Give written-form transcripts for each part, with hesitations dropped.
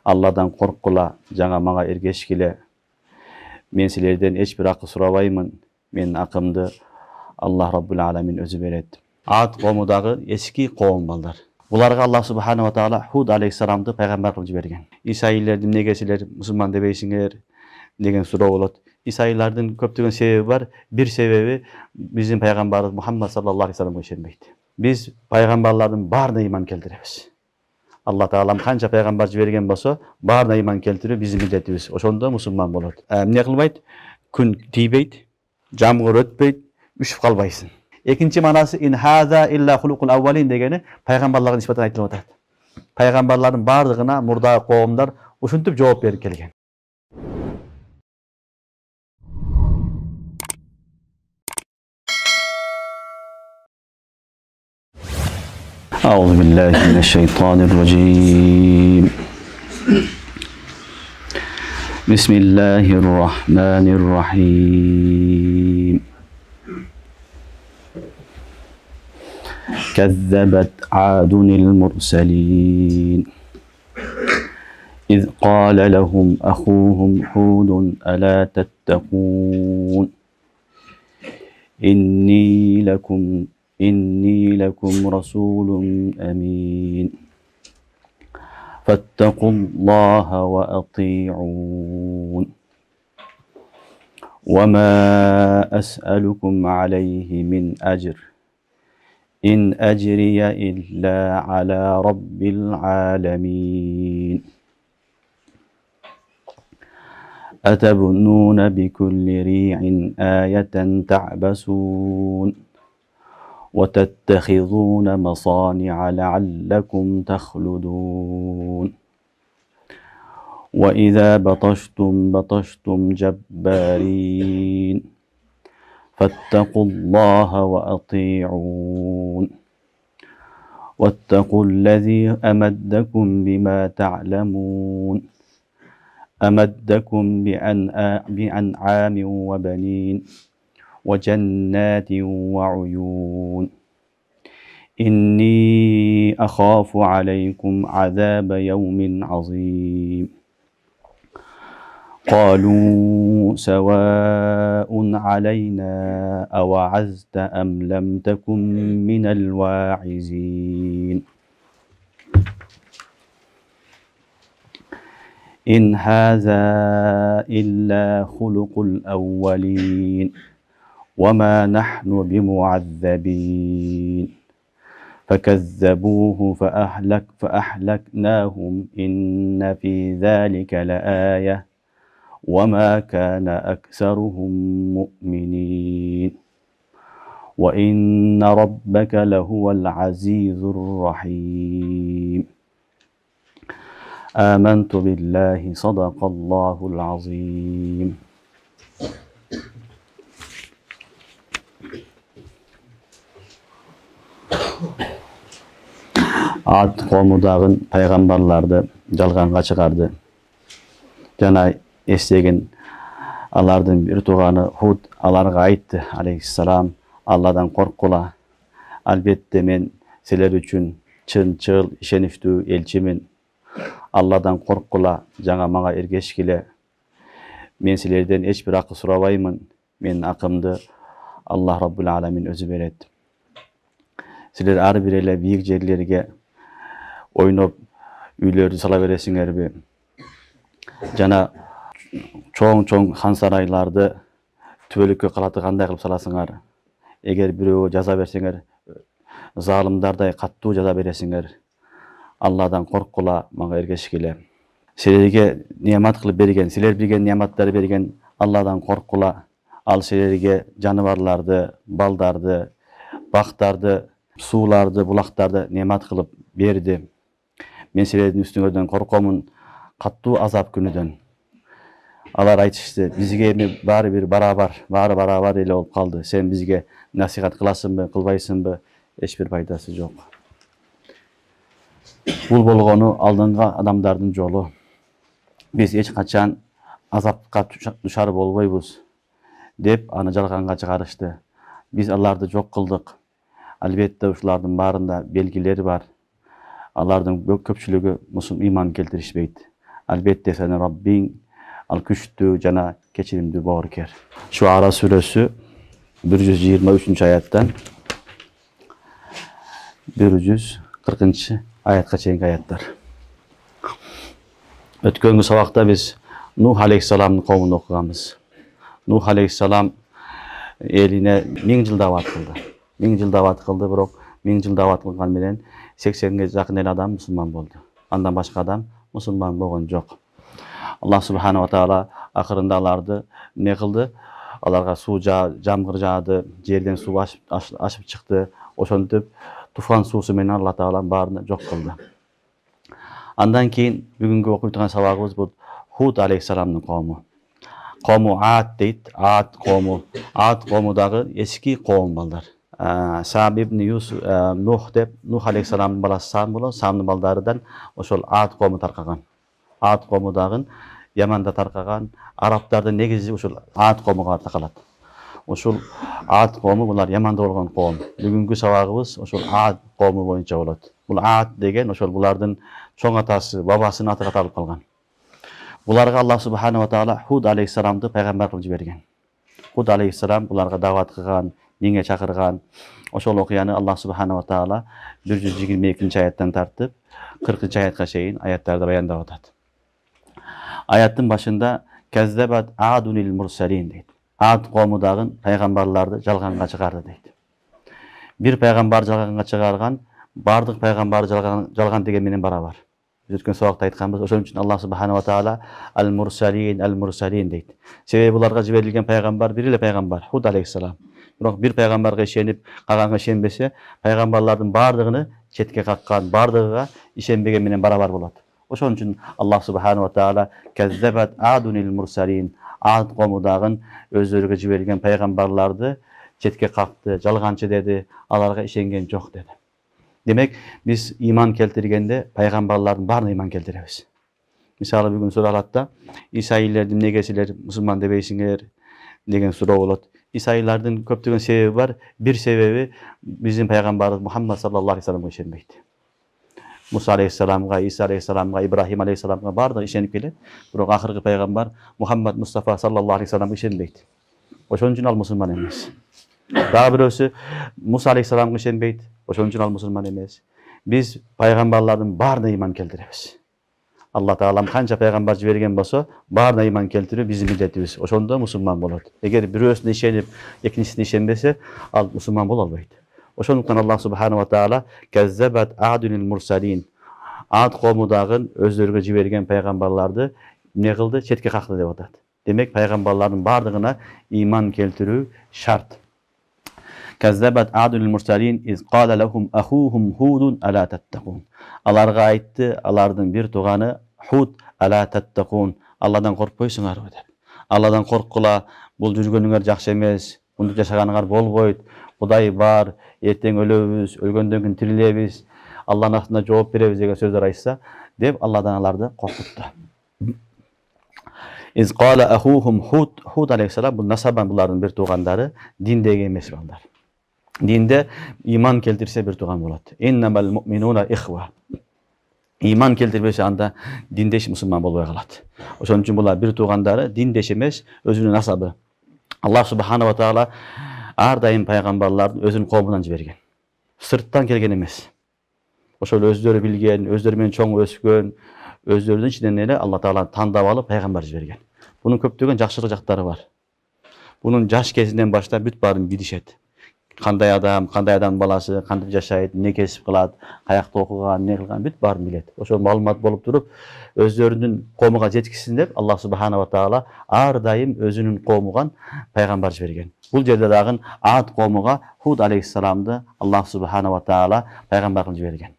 Allah'dan korkula, жаңа mağa ergeşkile. Men silerden hiçbir akı surabаймын. Menin akımdı Allah Rabbul Alamin özü beredi. Ad qomudagı eski qom balдар. Bularga Allah Subhanahu wa Ta'ala Hud aleyhissalamды peygamber kılıp bergen. İsa'ilerdin negesiler musulman debeysinger degen suroo bolot. İsa'ilerdin köptügön sebebi var. Bir sebebi bizim peygamberimiz Muhammed sallallahu aleyhi ve sellem'e işenmeydi. Biz peygamberlerden barına iman keltiremiz. Allah Ta'alam kança peygamber jiberigen bolsa barına iman keltiriyor bizim milletimiz. Oşonda musulman bolot. Ne kılbayt? Kun tiybeyt, jamgır ötbeyt, üşüp kalbaysın. İkinci manası in haza illa hulukul avvalin degeni peygamberlerin nispeten aytılıp atat. Peygamberlerin bardığına murda qowumlar uşuntup жооп berip kelgen. Euzubillahimineşşeytanirracim. Bismillahirrahmanirrahim. كذبت عاد المرسلين إذ قال لهم أخوهم هود ألا تتقون إني لكم رسول أمين فاتقوا الله وأطيعون وما أسألكم عليه من أجر إن أجري إلا على رب العالمين أتبنون بكل ريع آية تعبسون وتتخذون مصانع لعلكم تخلدون وإذا بطشتم جبارين فاتقوا الله وأطيعون واتقوا الذي أمدكم بما تعلمون أمدكم بأنعام وبنين وجنات وعيون إني أخاف عليكم عذاب يوم عظيم قالوا سواء علينا أوعزت أم لم تكن من الواعزين إن هذا إلا خلق الأولين وما نحن بمعذبين فكذبوه فأهلكناهم إن في ذلك لآية وما كان أكثرهم مؤمنين وإن ربك لهو العزيز الرحيم آمنت بالله صدق الله العظيم. Ad qomudagı peygamberlerdi jalganга çıkardı. Jana estegen alardan bir tuğanı Hud alarga aytdı aleyhissalam Allah'dan korkula. Albatta men sizler üçün çın işenifdүү elçimin. Allah'dan korkula, жаңа mağa ergeşkile. Men sizlerden hiçbir akı surabаймын. Menin akımdı Allah Rabbul Alamin özü beredi. Sizler ar birele büyük yerlerge oynop üylörдү sala beresiңерби. Жана çoğun han saraylarda tübөлükкө калаты кандай кылып саласыңар. Eger birөө жаза берсеңер, залымдардай каттуу жаза бересиңер. Allah'dan korkula, mağa ergeşkile. Sizlerge nimet kılıp bergen, sizler bilgen nimetleri bergen Allah'dan korkula. Al sizlerge canavarlardı, baldardı, baktardı, sulardı, bulaktardı nimet kılıp berdi. Men sizlerden üstüngörden korkomun kattуу azap günüdөн. Alar aytıştı, bizge bari bir barabar ele olup kaldı. Sen bizge nasihat kılasınbı, kılbaysınbı, hiçbir faydası yok. Bul bolgonu aldığınga adamdardın jolu. Biz hiç kaçan azapka duşar bolboybuz dep anı jalganga çıkarıştı. Biz alardı jok kıldık. Albatta uşulardın barında belgileri var. Alardın köpçülüğü musulman iman keltirişbeydi. Albatta senin Rabbin al küçtü jana kechirimli borker. Şuara suresi 123. ayattan 140. ayatga çeyinki ayatlar. Ötköngi sabakta biz Nuh aleyhissalamın kavmini okuganбыз. Nuh aleyhissalam eline 1000 yıl davat kıldı. 1000 yıl davat kıldı, birok 1000 yıl davat kılgan menen 80'ge jakın el adam musulman boldu. Andan başka adam musulman bolgan jok. Allah subhanahu wa taala akırında alardı ne kıldı? Alarga su jamgır jağdı, жерден su aşıp çıktı. Oşontup tufan suusu menen Allah taala barını jok kıldı. Andan keyin bugünkü okuyup turgan sabagыбыз bu Hud aleyhissalamның kavmu. Kavmu Ad deyt, Ad kavmu. Ad kavmudagı eski kavm balдар. Sam ibn Yusuf Nuh dep Nuh aleyhissalamның balası Sam bolan, Samның baldarıdan oşol Ad kavmu tarqagan. Ad kavmudagın Yamanda tarqagan Araptardın negizi oşol Ad kavmuga taqalat. Oşol Ad kavmu bular Yamanda bolgan kavm. Bugünkü sabagыбыз oşol Ad kavmu boyunca bolat. Bul Ad degen oşol bulardın çoğ atası, babasının atıga tarıp kalgan. Bularga Allah subhanahu wa taala Hud aleyhissalamды peygamber kılıp jibерген. Hud aleyhissalam bularga davat kılgan, dinge çakırgan. Oşol okuyany Allah subhanahu wa taala 122. ayattan tartıp 40. ayatga çeyin ayatlarda bayandap atat. Ayattın başında Kezzebat Adunil mursalin deydi. Ad kavmudagın peygamberlardı jalganga çıkardı deydi. Bir peygamber jalganga çıkargan, bardyk peygamber jalgan degen menen barabar. Ötken sabakta aytkanбыз, oşon üçin Allah subhanahu wa taala al-mursalin deydi. Sebebi bularga jiberilgen peygamber biri peygamber Hud aleyhissalam. Birok bir peygamberge işenip kalganga işenbese, peygamberlerdin bardygyny çetke kakkan, bardygyga işenbegen menen barabar bolat. Oşon üçin Allah subhanahu wa taala Kezzebat Adunil mursalin, Ad kavmudagın özlörüge jiberilgen peygamberlerdi çetke kakты, jalgançı dedi, alarga işengen jok dedi. Demek biz iman keltirgende peygamberlerin barına iman keltiremiz. Misali bugün suralatda İsa'illerden negesiler musulman debeysinger degen sura bolat. İsa'illerden köptügen sebebi var. Bir sebebi bizim peygamberimiz Muhammed sallallahu aleyhi ve sellem'e işenmeydi. Musa aleyhisselamga, İsa aleyhisselamga, İbrahim aleyhisselamga barda işenip gelet. Birok ahirki peygamber Muhammed Mustafa sallallahu aleyhi ve sellem'e işenmeydi. Oşon üçin al musulman emas. Daha birisi Musa aleyhisselamga işenmeydi. Oşon üçin al musulman emas. Biz peygamberlerden barına iman keltiremiz. Allah Taala kança peygamber jibergen bolsa, barına iman keltiriyor bizim milletimiz. Oşonda musulman bolat. Eger birösüne işenip, ekinisine işenbese, al musulman bola albaydı. Oşonuktan Allah subhanahu wa taala Kezzebat Adunil mursalin. Ad kavmudagın özlörüge jibergen peygamberlerdi ne kıldı? Çetke kakты dep atat. Demek peygamberlerin bardygyna iman keltirүү şart. Kezzebat Adunil mursalin iz qala lahum ahuhum Hudun ala tattaqun. Alarga aytdı, alardın bir tugany Hud ala tattaqun. Allah'dan korkpoysunlar dep. Allah'dan korkula, bul жүргөнүңөр жакшы эмес, мунду жашаганыңар болбойт. Kuday var, erteң ölөбүz, ölgөндөн кийин тирилебиz, Allah'ın астында жооп беребиz деген сөздөр айтса, деп Allah'dan аларды коркутtu. İz qala ahuhum Hud aleyhissalam bu nasaban buların bir tugandары, dindegi emes balдар. Dinde iman keltirse bir tugan bolat. Innamal mu'minuna ihwa. İman keltirbese anda dindeş musulman bolbay kalat. Oşon üçin bular bir tugandары, dindeş emes, özünün nasabı. Allah subhanahu wa taala ar dayım peygamberlerdi özünün kavmundan jibergen. Sırttan kelgen emes. Oşol özleri bilgen, özleri menen çoң öskön, özlerinin içinden ele Allah Taala tandap alıp peygamber jibergen. Bunun köptөгөн жакшылык жактары var. Bunun jaş kezinden başta büt bарын bilişet. Kanday adam balası, kanday jaşayt, ne kesip kılat, kayakta okugan, ne kılgan büt bарын bilet. Oşol malumat bolup durup özlerinin kavmuga жеткисин деп Allah subhanahu wa taala ar dayım özünün kavmugan peygamber jibergen. Bul jerde dagın Ad kavmuga Hud aleyhissalamdı Allah subhanahu wa taala peygamber kılıp jibergen.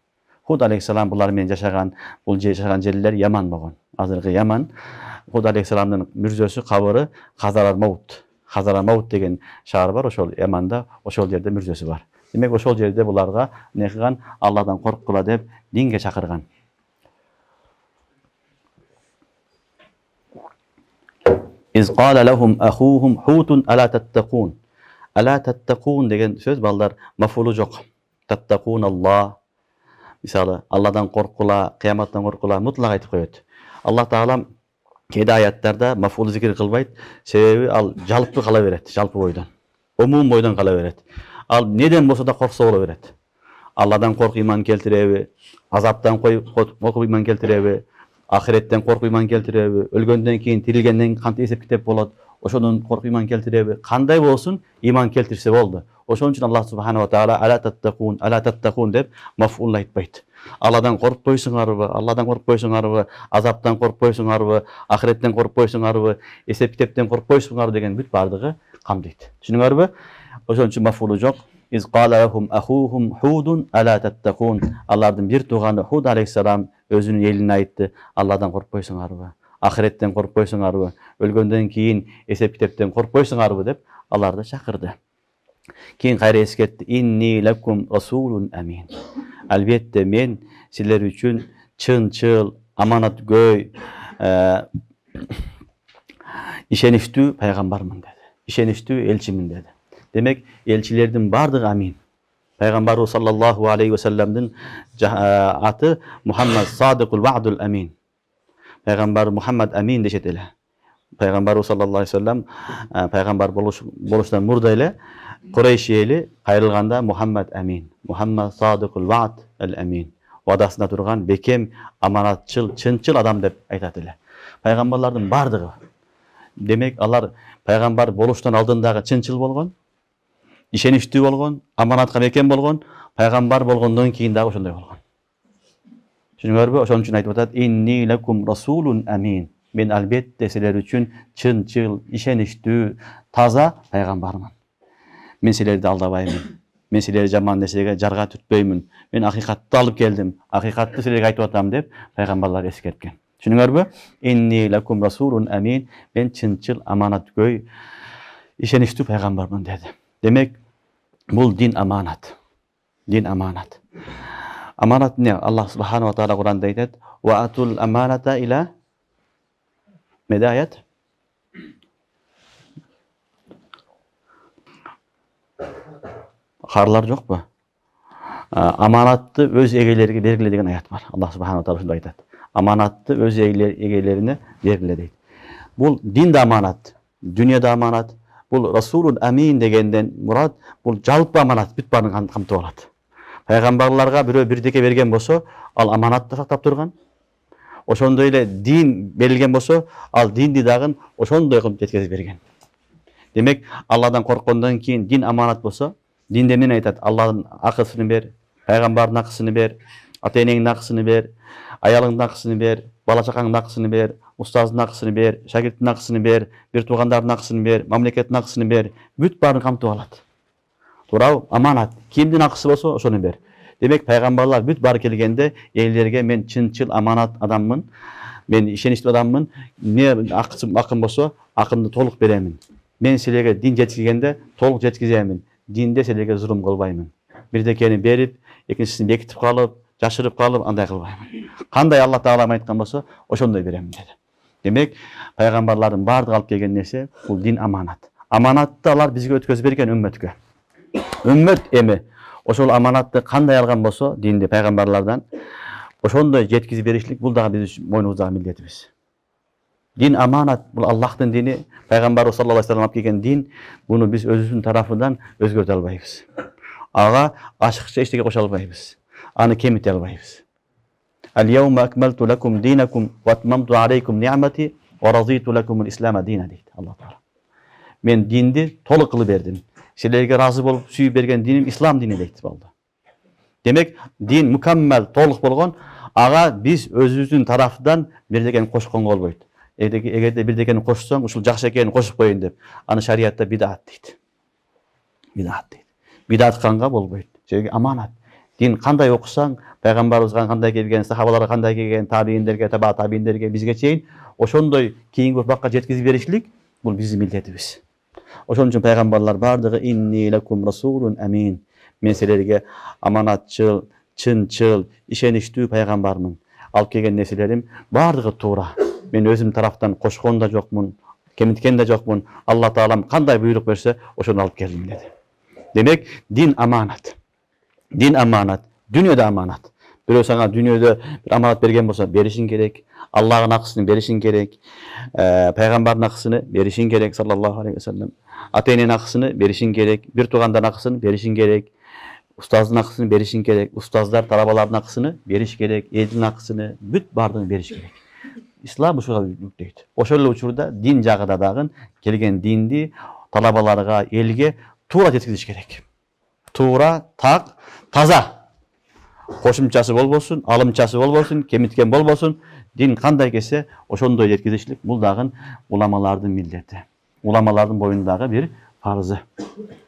Hud aleyhissalam bular menen jaşagan, bul jaşagan jerler Yaman bolgon. Azırkı Yaman, Hud aleyhissalamdın mürzösü kabırı Hazaramaut degen şahar var, oşol Yaman'da, oşol yerde mürzösü var. Demek oşol yerde bularga ne kılgan? Allah'dan korkula dep dinge çakırgan. İz qala lahum ahuhum Hudun ala tattaqun. Ala tattaqun degen söz ballar mafulu jok. Tattaqun Allah. Misali Allah'dan korkula, kıyamattan korkula mutlak aytıp koyot. Allah Taala keyde ayatlarda maf'ul zikir kılbayt. Sebebi al жалпы kala beret, жалпы boydan. Umum boydan kala beret. Al neden bolsa da korksa ola beret. Allah'dan korku iman keltirebi, azaptan korku iman keltirebi, ahiretten korku iman keltirebi, ölgönden keyin tirilgenden kantay esep kitep bolat, oşonun korku iman keltirebi. Kanday bolsun iman keltirse boldu. Oşon üçün Allah subhanahu wa taala ala tattakun dep maf'ul aytpayt. Allah'dan korkpoysunarбы, Allah'dan korkpoysunarбы, azaptan korkpoysunarбы, ahiretten korkpoysunarбы, esep kitepten korkpoysunarбы деген бүт бардыгы камдайт. Түшүнүңөрбү? Oşon üçün maf'ulu жок. İz qala lahum ahuhum Hudun ala tattakun. Allah'ın bir tuğanı Hud aleyhisselam özünün eline aytты. Allah'dan korkpoysunarбы, ahiretten korkpoysunarбы, ölgönden keyin esep kitepten korkpoysunarбы dep Allah'ı çakırdı. Keyin kayra esketdi. İnni lekum rasulun amin. Elbette men sizler üçün çın-çıl, amanat göy, işeniştүү peygambarmın dedi. İşeniştүү elçimin dedi. Demek elçilerden bardığı amin. Peygamber sallallahu aleyhi ve sellem'den atı Muhammed Sadıkul Va'dul Amin. Peygamber Muhammed Amin deşet ele. Peygamber sallallahu aleyhi ve sellem peygamber boluştan murda ile Kureyş eli ayrılganda Muhammed Amin. Muhammed Sadıkul Va'd el Amin. Vadasında durgan bekem amanatçıl, çınçıl adam dep aytat ele. Peygamberlerden bardığı. Demek alар peygamber boluştan aldığındağı çınçıl bolgon. İşeniştүү болгон, аманатка бекем болгон, пайгамбар болгондон кийин дагы ошондой болгон. Түшүнүңөрбү? Ошон үчүн айтып атат: "Inni lakum rasulun amin." Men albatta sizler үчүн чын-чыл, işeniştүү, таза пайгамбармын. Men sizlerди алдабаймын. Men sizleri жаман нерсеге жарга түртпөймүн. Men акыйкатты алып келдим. Акыйкатты sizlerге айтып атам деп пайгамбарлар эскерткен. Түшүнүңөрбү? Inni lakum rasulun amin. Men чын-чыл, аманатгөй, işeniştүү пайгамбармын dedi. Demek bu din amanat. Din amanat. Amanat ne? Allah subhanahu wa ta'ala Kur'an'da ayet. Ve atul amanata ila medayet. Harlar yok mu? Amanatты öz egelerine belgile degan ayet var. Allah subhanahu wa ta'ala şunda ayet. Amanatты öz egelerine belgile deydi. Bu din de amanat. Dünyada amanat. Bu Rasulun Amin degenden murad bu жалпы amanat бүт барын камтып алат. Пайгамбарларга бирөө бирдеке берген болсо, ал аманатты сактап турган. Ошондой эле дин берилген болсо, ал динди дагы ошондой кылып жеткизип берген. Демек, Алладан корккондон кийин дин аманат болсо, динде эмне айтат? Алладын акысын бер, пайгамбардын акысын бер, ата-энеңдин акысын бер, аялыңдын акысын бер, бала чакаңдын акысын бер, устаздын акысын бер, шагирттин акысын бер, бир туугандардын акысын бер, мамлекеттин акысын бер, бүт баарын камтып алат. Туурабы? Аманат. Кимдин акысы болсо, ошону бер. Демек, пайгамбарлар бүт баары келгенде элдерге мен чын-чыл аманат адаммын, мен ишеничтүү адаммын, эмне акым болсо, акымды толук беремин. Мен силерге дин жеткизгенде толук жеткиземин. Динде силерге зулум кылбаймын. Бирдекени берип, экинчисин бекитип калып, жашырып калып, андай кылбаймын. Кандай Алла Таала айткан болсо, ошондой беремин деди. Демек, пайгамбарлардын баардыгы алып келген нерсе бул дин аманат. Аманатты алар бизге өткөзүп берген үммөткө. Үммөт эми ошол аманатты кандай алган болсо, динди пайгамбарлардан ошондой жеткизип беришлик бул дагы биз мойнубуздагы милдетибиз. Дин аманат, бул Аллахтын дини, пайгамбар саллаллаху алейхи вассалам алып келген дин, буну биз өзүбүздүн тарафынан өзгөртө албайбыз. Ага ашыкча эчтеке кошо албайбыз. Аны кемите албайбыз. Al-yawma akmaltu lakum dinakum wa atmamtu alaykum ni'mati wa raditu lakum al-islam dina deydi Allah Taala. Men dindi толук кылып бердим. Силерге разы болуп сүйүп берген диним ислам дини дейт болду. Демек, дин мукаммал, толук болгон, ага биз өзүбүздүн тарафынан бирдекени кошконго болбойт. Эгерде бирдекени кошсоң, ушул жакшы экенин кошуп коеюн деп, аны шариатта бидат дейт. Бидат дейт. Бидат канга болбойт. Себеби аманат. Дин кандай окусаң, пайгамбарыбызга кандай келген, сахабаларга кандай келген, табииндерге, таба табииндерге бизге чейин ошондой кийинки урпакка жеткизип беришлик бул биздин милдетибиз. Ошон үчүн пайгамбарлар бардыгы инни лакум расулун амин. Мен силерге аманатчыл, чын-чыл, ишеничтүү пайгамбармын. Алып келген нерселерим бардыгы туура. Мен өзүм тарафтан кошкон да жокмун, кемиткен да жокмун. Алла Таалам кандай буйрук берсе, ошону алып келдим деди. Демек, дин аманат. Din amanat, dünyada amanat. Бирөө сага дүйнөдө бир аманат берген болсо беришиң керек. Аллахтын акысын беришиң керек. Пайгамбардын акысыны беришиң керек саллаллаху алейхи вассалам. Ата-эненин акысыны беришиң керек. Бир туугандын акысын беришиң керек. Устаздын акысын беришиң керек. Устаздар талабалардын акысыны бериш керек. Элдин акысыны бүт бардыгын бериш керек. Ислам ушуга бүктөйт. Ошол эле учурда дин жагыда дагы келген динди талабаларга, элге туура жеткизиш керек. Туура, так, таза. Кошумчасы болбосун, алымчасы болбосун, кемиткен болбосун. Дин кандай келсе, ошондой жеткизишлик. Бул дагы уламалардын милдети. Уламалардын боюндагы бир парызы.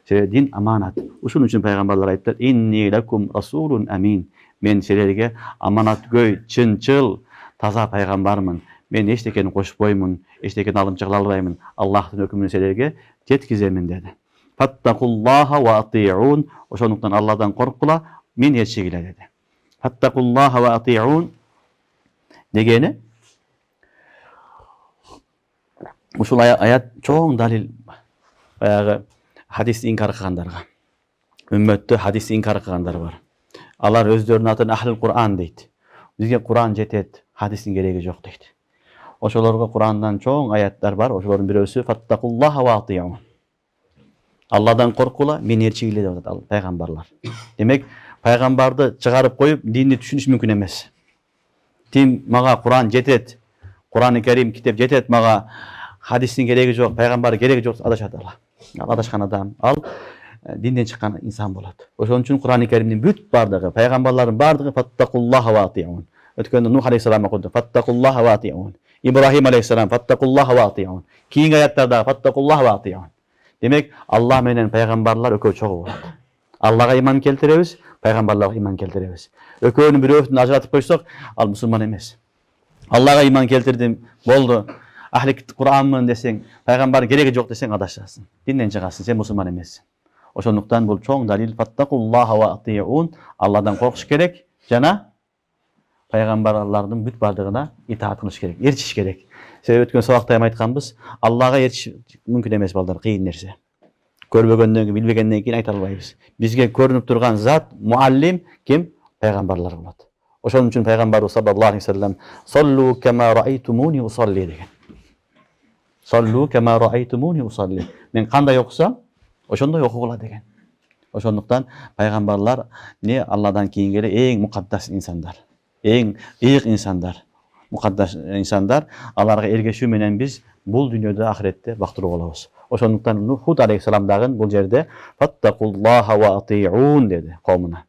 Дин аманат. Ушунун үчүн пайгамбарлар айттылар: "Инни лакум расулун амин." Мен силерге аманаткөй, чынчыл, таза пайгамбармын. Мен эчтекени кошпоймун, эчтекени алымча кыла албаймын. Аллахтын өкүмүн силерге жеткиземин деди. Фаттакуллаха ва атиун. Ошондуктан Алладан коркула, мен ээрчигиле деди. Фаттакуллаха ва атиун дегени ушул аят чоң далил баягы хадисти инкар кылгандарга. Үммөттө хадисти инкар кылгандар бар. Алар өздөрүнүн атын ахлил Кур'ан дейт. Бизге Кур'ан жетет, хадистин кереги жок дейт. Ошолорго Кур'андан чоң аяттар бар. Ошолордун бирөөсү фаттакуллаха ва атиун. Алладан коркула, мен ээрчигиле деп атат пайгамбарлар. Демек, пайгамбарды чыгарып коюп, динди түшүнүш мүмкүн эмес. Тим мага Кур'ан жетет, Кур'ан-ы Карим китеп жетет, мага хадистин кереги жок, пайгамбар кереги жок, адашат ал. Адашкан адам, ал динден чыккан инсан болот. Ошон үчүн Кур'ан-ы Каримдин бүт бардыгы, пайгамбарлардын бардыгы фаттакуллаха ва атиун. Өткөндө Нух алейхиссалам окуду, фаттакуллаха ва атиун. Ибрахим алейхиссалам фаттакуллаха ва атиун. Кийинки аяттарда фаттакуллаха ва атиун. Демек, Аллах менен пайгамбарлар экөө чогуу болот. Аллага иман келтиребиз, пайгамбарларга иман келтиребиз. Экөөнүн бирөөсүн ажыратып койсок, ал мусулман эмес. Аллага иман келтирдим, болду. Ахли Кур'анмын десең, пайгамбар кереги жок десең адашасың. Динден чыгасың, сен мусулман эмессиң. Ошондуктан бул чоң далил фаттакуллаха ва атиун. Алладан коркуш керек жана пайгамбарлардын бүт бардыгына итаат кылыш керек, ээрчиш керек. Себеби өткөн сабакта айтканбыз, Аллага ээрчиш мүмкүн эмес балдар, кыйын нерсе. Көрбөгөндөн кийин, билбегенден кийин айта албайбыз. Бизге көрүнүп турган зат, муаллим ким? Пайгамбарлар болот. Ошон үчүн пайгамбарыбыз саллаллаху алейхи вассалам "Саллу кама раайтумуни усалли" деген. Саллу кама раайтумуни усалли. Мен кандай окусам, ошондой окугула деген. Ошондуктан пайгамбарлар не Алладан кийинки эле эң мукаддас инсандар. Эң ыйык инсандар. Мукаддас инсандар, аларга эргешүү менен биз бул дүйнөдө ахиретте бактыруу болобуз. Ошондуктан Нух алейхиссалам дагы бул жерде фаттакуллаха ва атиун деди коомуна.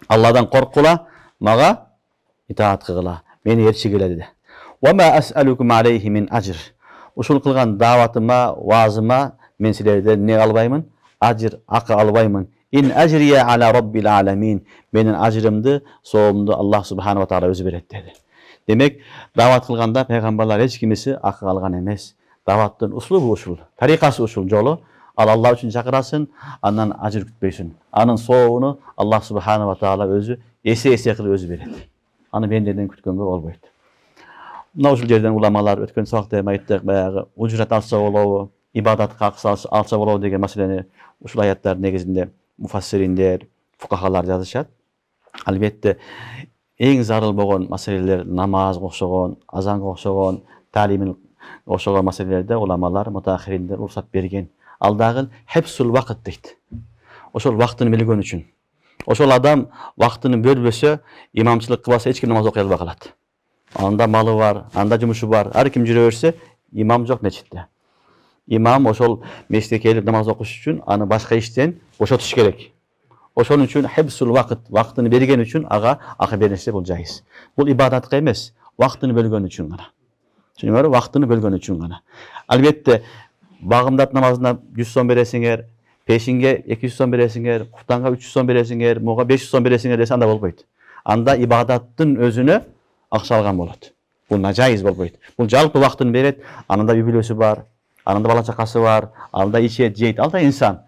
Алладан коркула, мага итаат кылгыла, мени ээрчигиле деди. Ва ма ас'алукум алейхи мин ажр. Ушул кылган дааватыма, ваазыма мен силерден не албаймын? Ажр, акы албаймын. Ин ажрия ала раббил аламин. Менин ажрымды, соомду Аллах субхана ва таала өзү берет деди. Демек, даават кылганда пайгамбарлар эч кимиси акы алган эмес. Дааваттын услубу ушул, тарикасы ушул жолу. Ал Аллах үчүн чакырасын, андан ажыр күтпөйсүн. Анын соогуну Аллах субхана ва таала өзү эсе кылып өзү берет. Аны бендерден күткөнгө болбойт. Мына ушул жерден уламалар өткөн сабакта айттык, баягы ужрат алса болобу, ибадатка акы алса болобу деген маселени ушул аяттар негизинде муфассириндер, фукахалар жазышат. Албетте эң зарыл болгон маселелер намазга окшогон, азанга окшогон, таалимин окшогон маселелерде уламалар, мутаахириндер уруксат берген. Ал дагы хепсул вакыт дейт. Ошол вактын билгөн үчүн. Ошол адам вактын бөлбөсө, имамчылык кылбаса эч ким намаз окуй албай калат. Анда малы бар, анда жумушу бар. Ар ким жүрө берсе, имам жок мечитте. Имам ошол мечитке келип намаз окуш үчүн аны башка иштен бошотуш керек. Ошон үчүн хебсул вакыт, вактын берген үчүн ага акы берилсе бул жайыз. Бул ибадатка эмес, вактын бөлгөн үчүн гана. Түшүнүңөрбү? Вактын бөлгөн үчүн гана. Албетте багымдат намазына 100 сом бересиңер, пешинге 200 сом бересиңер, куфтанга 300 сом бересиңер, муга 500 сом бересиңер десе анда болбойт. Анда ибадаттын өзүнө акча алган болот. Бул нажайыз болбойт. Бул жалпы вактын берет, анында үй бүлөсү бар, анында бала чакасы бар, анда ичет, жейт, ал да инсан.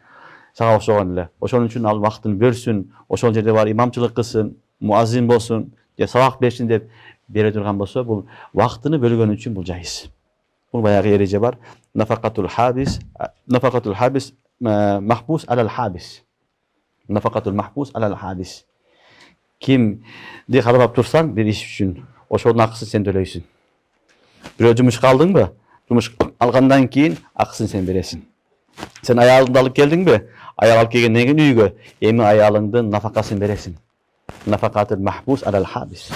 Сага окшогон эле. Ошон үчүн ал вактын берсин, ошол жерде бар имамчылык кылсын, муаззин болсун, же сабак берсин деп бере турган болсо, бул вактыны бөлгөн үчүн бул жайыз. Бул баягы эреже бар. Нафакатул хабис махбус алал хабис. Нафакатул махбус алал хабис. Kimdi кармап турсаң бир иш үчүн, ошонун акысын сен төлөйсүн. Бирөө жумушка алдыңбы? Жумуш алгандан кийин акысын сен бересиң. Сен аялыңды алып келдиңби? Аял алып келгенден кийин үйгө эми аялыңдын нафакасын бересиң. Нафакатул махбус алал хабис.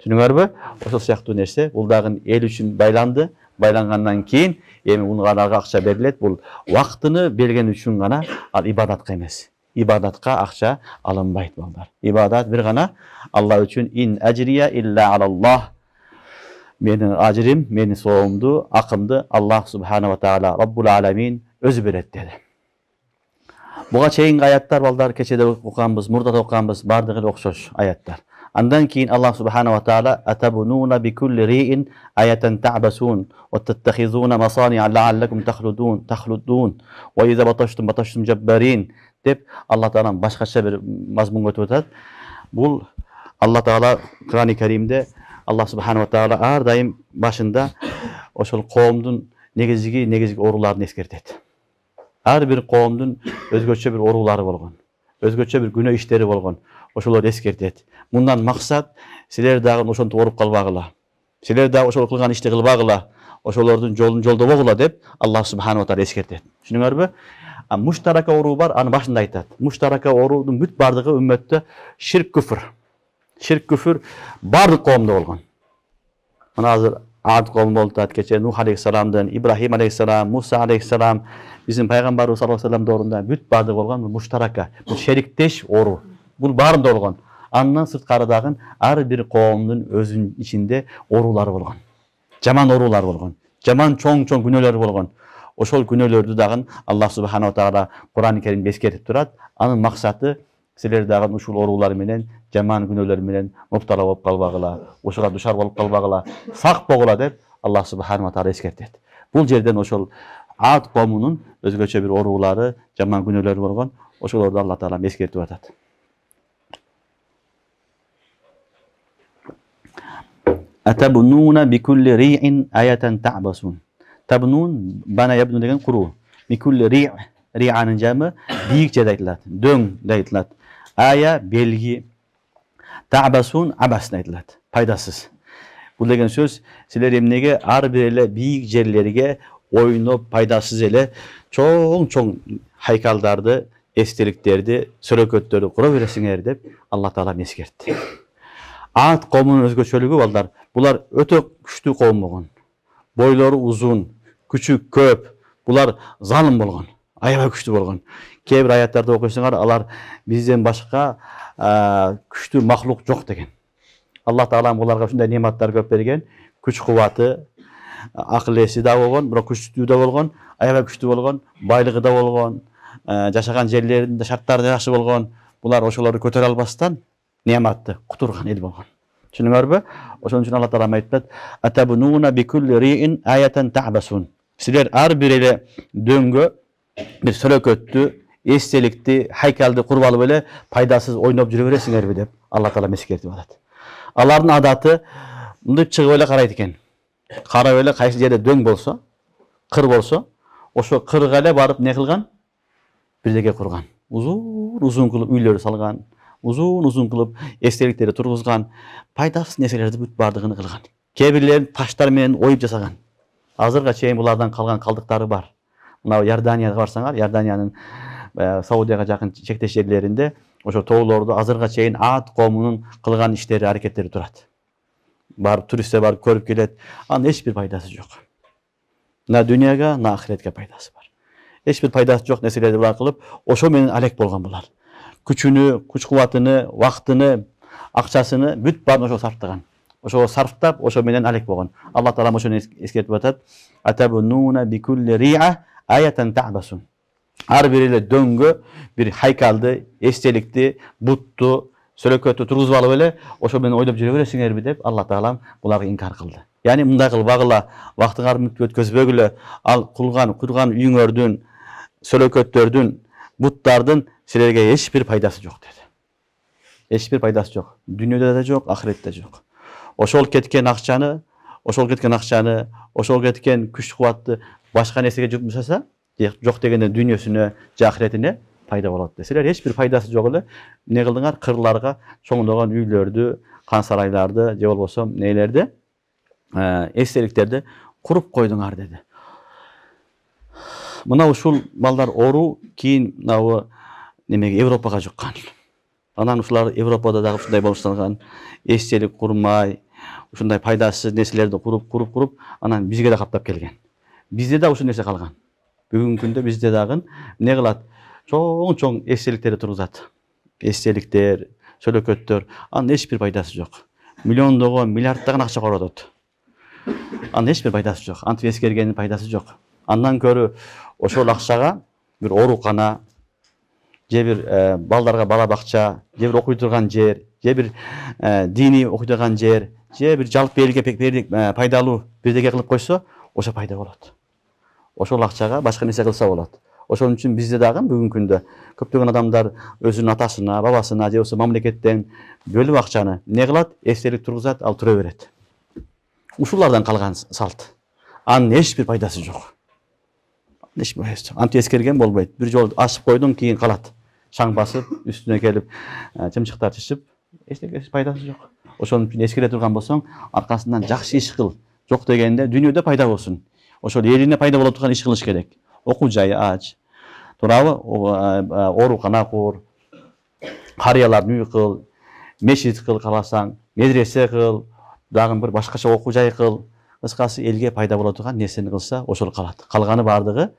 Түшүнүңөрбү? Ошол сыяктуу нерсе, бул дагы эл үчүн байланды. Байлангандан кийин эми мунга акча берилет. Бул убактыны берген үчүн гана, ал ибадатка эмес. Ибадатка акча алынбайт балдар. Ибадат бир гана Алла үчүн ин ажрия илля алаллах. Менин ажрим, менин соомду, акымды Аллах субхана ва таала Раббул аламин өзү берет деди. Буга чейинки аяттар балдар кечеде окуганбыз, мурда да окуганбыз, бардыгы окшош аяттар. Андан кийин Аллах субхана ва таала атабунуна бикулли риин аятан ta'basun ва таттахизуна масани'a la'allakum takhludun ва иза баташтум жаббарин деп Алла таала башкача бир мазмунга өтүп атат. Бул Алла таала Кур'ан-ы Каримде Аллах субхана ва таала ар дайым башында ошол коомдун негизги ооруларын эскертет. Ар бир коомдун өзгөчө бир оорулары болгон, өзгөчө бир күнөө иштери болгон. Ошолорду эскертет. Мындан максат силер дагы ошонтип ооруп калбагыла. Силер дагы ошол кылган ишти кылбагыла. Ошолордун жолун жолдобогула деп Аллах субхана ва таала эскертет. Түшүнүңөрбү? Муштарака оору бар, аны башында айтат. Муштарака оорунун бүт бардыгы үммөттө ширк күфр. Ширк күфр бардык коомдо болгон. Мына азыр Ад коому болуп атат, кече Нух алейхиссаламдын, Ибрахим алейхиссалам, Муса алейхиссалам, биздин пайгамбарыбыз саллаллаху алейхи вассалам доорунда бүт бардыгы болгон муштарака. Бул шериктеш оору. Бул баарында болгон. Андан сырткары дагы ар бир коомдун өзүнүн ичинде оорулары болгон. Жаман оорулар болгон. Жаман чоң күнөөлөр болгон. Ошол күнөөлөрдү дагы Аллах субхана ва таала Кур'ан-ы Каримде эскертип турат. Анын максаты силер дагы ушул оорулар менен, жаман күнөөлөр менен муптала болуп калбагыла, ошого душар болуп калбагыла, сак болгула деп Аллах субхана ва таала эскертет. Бул жерден ошол Ад коомунун өзгөчө бир оорулары, жаман күнөөлөрү болгон. Ошолорду Алла таала эскертип атат. Атабунуна бикулли ри'ин аятан ta'basun. Табнун бана ябну деген куруу. Бикулли ри' ри'анын жамы бийик жерде айтылат, дөң деп айтылат. Ая белги, ta'basun абас деп айтылат, пайдасыз. Бул деген сөз силер эмнеге ар бир эле бийик жерлерге ойноп пайдасыз эле чоң хайкалдарды, эстеликтерди, сөрөкөттөрдү кура бересиңер деп Алла таала эскертти. Ад коомунун өзгөчөлүгү балдар, булар өтө күчтүү коом болгон. Бойлору узун, күчү көп. Булар залым болгон, аябай күчтүү болгон. Кээ бир аяттарда окуйсуңар, алар бизден башка күчтүү махлук жок деген. Алла таала буларга ушундай нематтар көп берген, күч кубаты, акыл эси да болгон, бирок күчтүү да болгон, аябай күчтүү болгон, байлыгы да болгон, жашаган жерлеринде шарттары да жакшы болгон. Булар ошолорду көтөрө албастан нематты кутурган эл болгон. Түшүнүңөрбү? Ошон үчүн Алла таала айтат: "Атабунуна бикулли ри'ин аятан ta'basun." Силер ар бир эле дөңгө бир сөрөкөттү, эстеликти, хайкалды куруп алып эле пайдасыз ойноп жүрө бересиңерби деп Алла таала эскертип атат. Алардын адаты мынтип чыгып эле карайт экен. Карап эле кайсы жерде дөң болсо, кыр болсо, ошо кырга эле барып не кылган? Бирдеке курган. Узун кылып үйлөр салган. Узун кылып эстеликтерди тургузган, пайдасыз нерселерди бүт бардыгын кылган. Кээ бирлерин таштар менен оюп жасаган. Азырга чейин булардан калган калдыктары бар. Мына Иорданияга барсаңар, Иорданиянын Саудияга жакын чектеш жерлеринде ошо тоолорду азырга чейин Ад коомунун кылган иштери, аракеттери турат. Барып туристтер барып көрүп келет. Анын эч бир пайдасы жок. На дүйнөгө, на ахиретке пайдасы бар. Эч бир пайдасы жок нерселерди булар кылып, ошо менен алек болгон булар. Күчүнү, күч кубатыны, вактыны, акчасыны бүт баарын ошого сарптаган. Ошого сарптап, ошо менен алек болгон. Алла таала ошону эскертип атат: "Атабунуна бикулли ри'a аятан ta'basun." Ар бир эле дөңгө бир хайкалды, эстеликти, бутту, сөрөкөттү тургузуп алып эле ошо менен ойлоп жүрө бересиңерби деп Алла таала буларга инкар кылды. Яни мындай кылбагыла, вактыңарды өткөзбөгүлө, ал курган үйүңөрдүн, сөрөкөттөрдүн, буттардын силерге эч бир пайдасы жок деди. Эч бир пайдасы жок. Дүйнөдө да жок, ахиретте жок. Ошол кеткен акчаны, ошол кеткен күч кубатты башка нерсеге жумшаса, жок дегенде дүйнөсүнө, же ахиретине пайда болот десилер, эч бир пайдасы жок эле. Эмне кылдыңар? Кырларга чоңдогон үйлөрдү, хан сарайларды же болбосо нелерди, эстеликтерди куруп койдуңар деди. Мына ушул балдар оору кийин мынабу немеге Европага жуккан. Анан ушулар Европада дагы ушундай болуштанган, эстелик курмай, ушундай пайдасыз нерселерди куруп, анан бизге да каптап келген. Бизде да ушул нерсе калган. Бүгүнкү күндө бизде дагы эмне кылат? Чоң эстеликтерди тургузат. Эстеликтер, сөлөкөттөр, анын эч бир пайдасы жок. Миллиондогон, миллиарддаган акча коротот. Анын эч бир пайдасы жок. Антип эскергенин пайдасы жок. Андан көрү ошол акчага бир оорукана, же бир балдарга бала бакча, же бир окуй турган жер, же бир диний окуй турган жер, же бир жалпы элге пайдалуу бирдеке кылып койсо, ошо пайда болот. Ошол акчага башка нерсе кылса болот. Ошон үчүн бизде дагы бүгүнкү күндө көптөгөн адамдар өзүнүн атасына, бабасына же болбосо мамлекеттен бөлүп акчаны эмне кылат? Эстелик тургузат, ал тура берет. Ушулардан калган салт. Анын эч бир пайдасы жок. Эч бир пайдасы жок. Антип эскерген болбойт. Бир жолу ачып койдуң, кийин калат. Шаң басып, үстүнө келип, чымчыктар чышып, эч пайдасы жок. Ошон үчүн эскере турган болсоң, аркасынан жакшы иш кыл. Жок дегенде дүйнөдө пайда болсун. Ошол элине пайда боло турган иш кылыш керек. Окуу жай ач, туурабы? Оорукана кур, карыялардын үй кыл, мешит кыл кааласаң, медресе кыл, дагы бир башкача окуу жай кыл. Кыскасы элге пайда боло турган нерсени кылса, ошол калат. Калганы бардыгы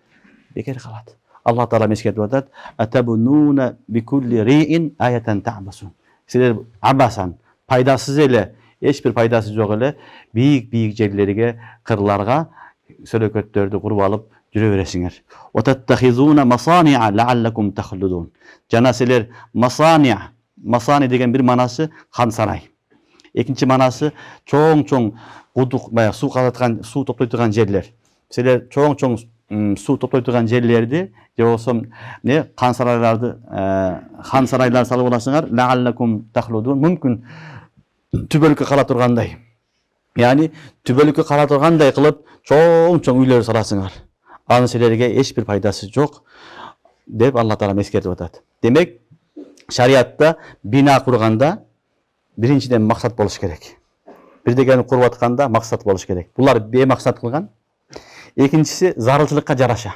бекер калат. Алла Таала эскертип атат: "Атабунуна бикулли риин аятан та'басун." Силер абасан, пайдасыз эле, эч бир пайдасы жок эле бийик жерлерге, кырларга сөлөкөттөрдү куруп алып жүрө бересиңер. "Вататтахизуна масани'a ла'аллакум тахлудун." Жана силер масани деген бир манасы хан сарай. Экинчи манасы чоң кудук, суу казаткан, суу топтой турган жерлер. Силер чоң суу топтой турган жерлерди же болбосо хан сарайларды салып аласыңар. Ла'аллакум тахлудун. Мүмкүн түбөлүккө кала тургандай. Яни түбөлүккө кала тургандай кылып чоң үйлөр саласыңар. Анын силерге эч бир пайдасы жок деп Алла Таала эскертип атат. Демек, шариатта бина курганда биринчиден максат болуш керек. Бирдегени куруп атканда максат болуш керек. Булар бемаксат кылган. Экинчиси зарылчылыкка жараша.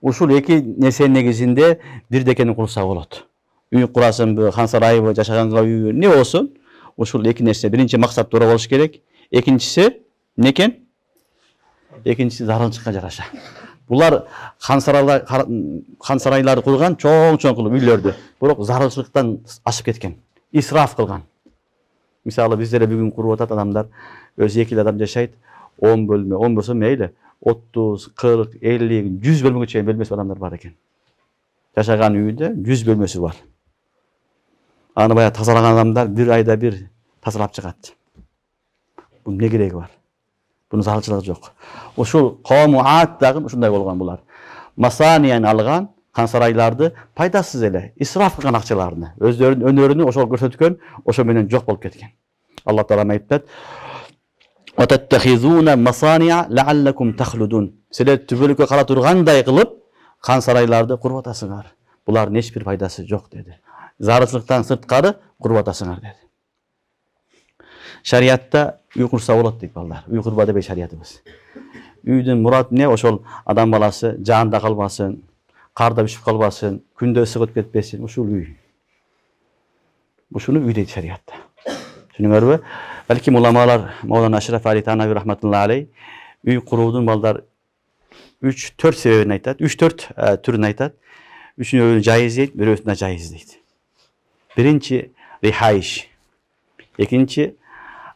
Ушул эки нерсенин негизинде бирдекени курса болот. Үй курасыңбы, хан сарайбы, жашаганга үй, не болсун? Ушул эки нерсе. Биринчи максат туура болуш керек. Экинчиси эмне экен? Экинчиси зарылчылыкка жараша. Булар хан сарайларды курган чоң кылып үйлөрдү. Бирок зарылчылыктан ашып кеткен. Исраф кылган. Мисалы биздер бүгүн куруп атат адамдар, өзү эки адам жашайт, 10 бөлмө, 10 болсо мейли, 30, 40, 50, 100 бөлмөгө чейин бөлмөсү адамдар бар экен. Жашаган үйдө 100 бөлмөсү бар. Аны баягы тазалаган адамдар бир айда бир тазалап чыгат. Бунун эмне кереги бар? Бунун зарылчылыгы жок. Ушул кавму Ад дагы ушундай болгон булар. Масанияны алган хан сарайларды пайдасыз эле, исраф кылган акчаларны, өздөрүнүн өнөрүнү ошол көрсөткөн, ошо менен жок болуп кеткен. Алла Таала айтат: "Вататтахизуна масани'a ла'аллакум тахлудун." Силер түбөлүккө кала тургандай кылып хан сарайларды куруп атасыңар. Булардын эч бир пайдасы жок деди. Зарылчылыктан сырткары куруп атасыңар деди. Шариатта үй курса болот дейт балдар. Үй курба дебей шариатыбыз. Үйдүн мураты эмне? Ошол адам баласы жаанда калбасын, карда бишип калбасын, күндө ысык өтүп кетпесин. Ушул үй. Ушуну үй дейт шариатта. Түшүнүңөрбү? Балким уламалар Маулана Ашраф Али Танави рахматуллахи алейх үй куруудун балдар 3-4 себебин айтат. 3-4 түрүн айтат. Үчүнө жайыз дейт, бирөөсүнө жайыз дейт. Биринчи рихайш, экинчи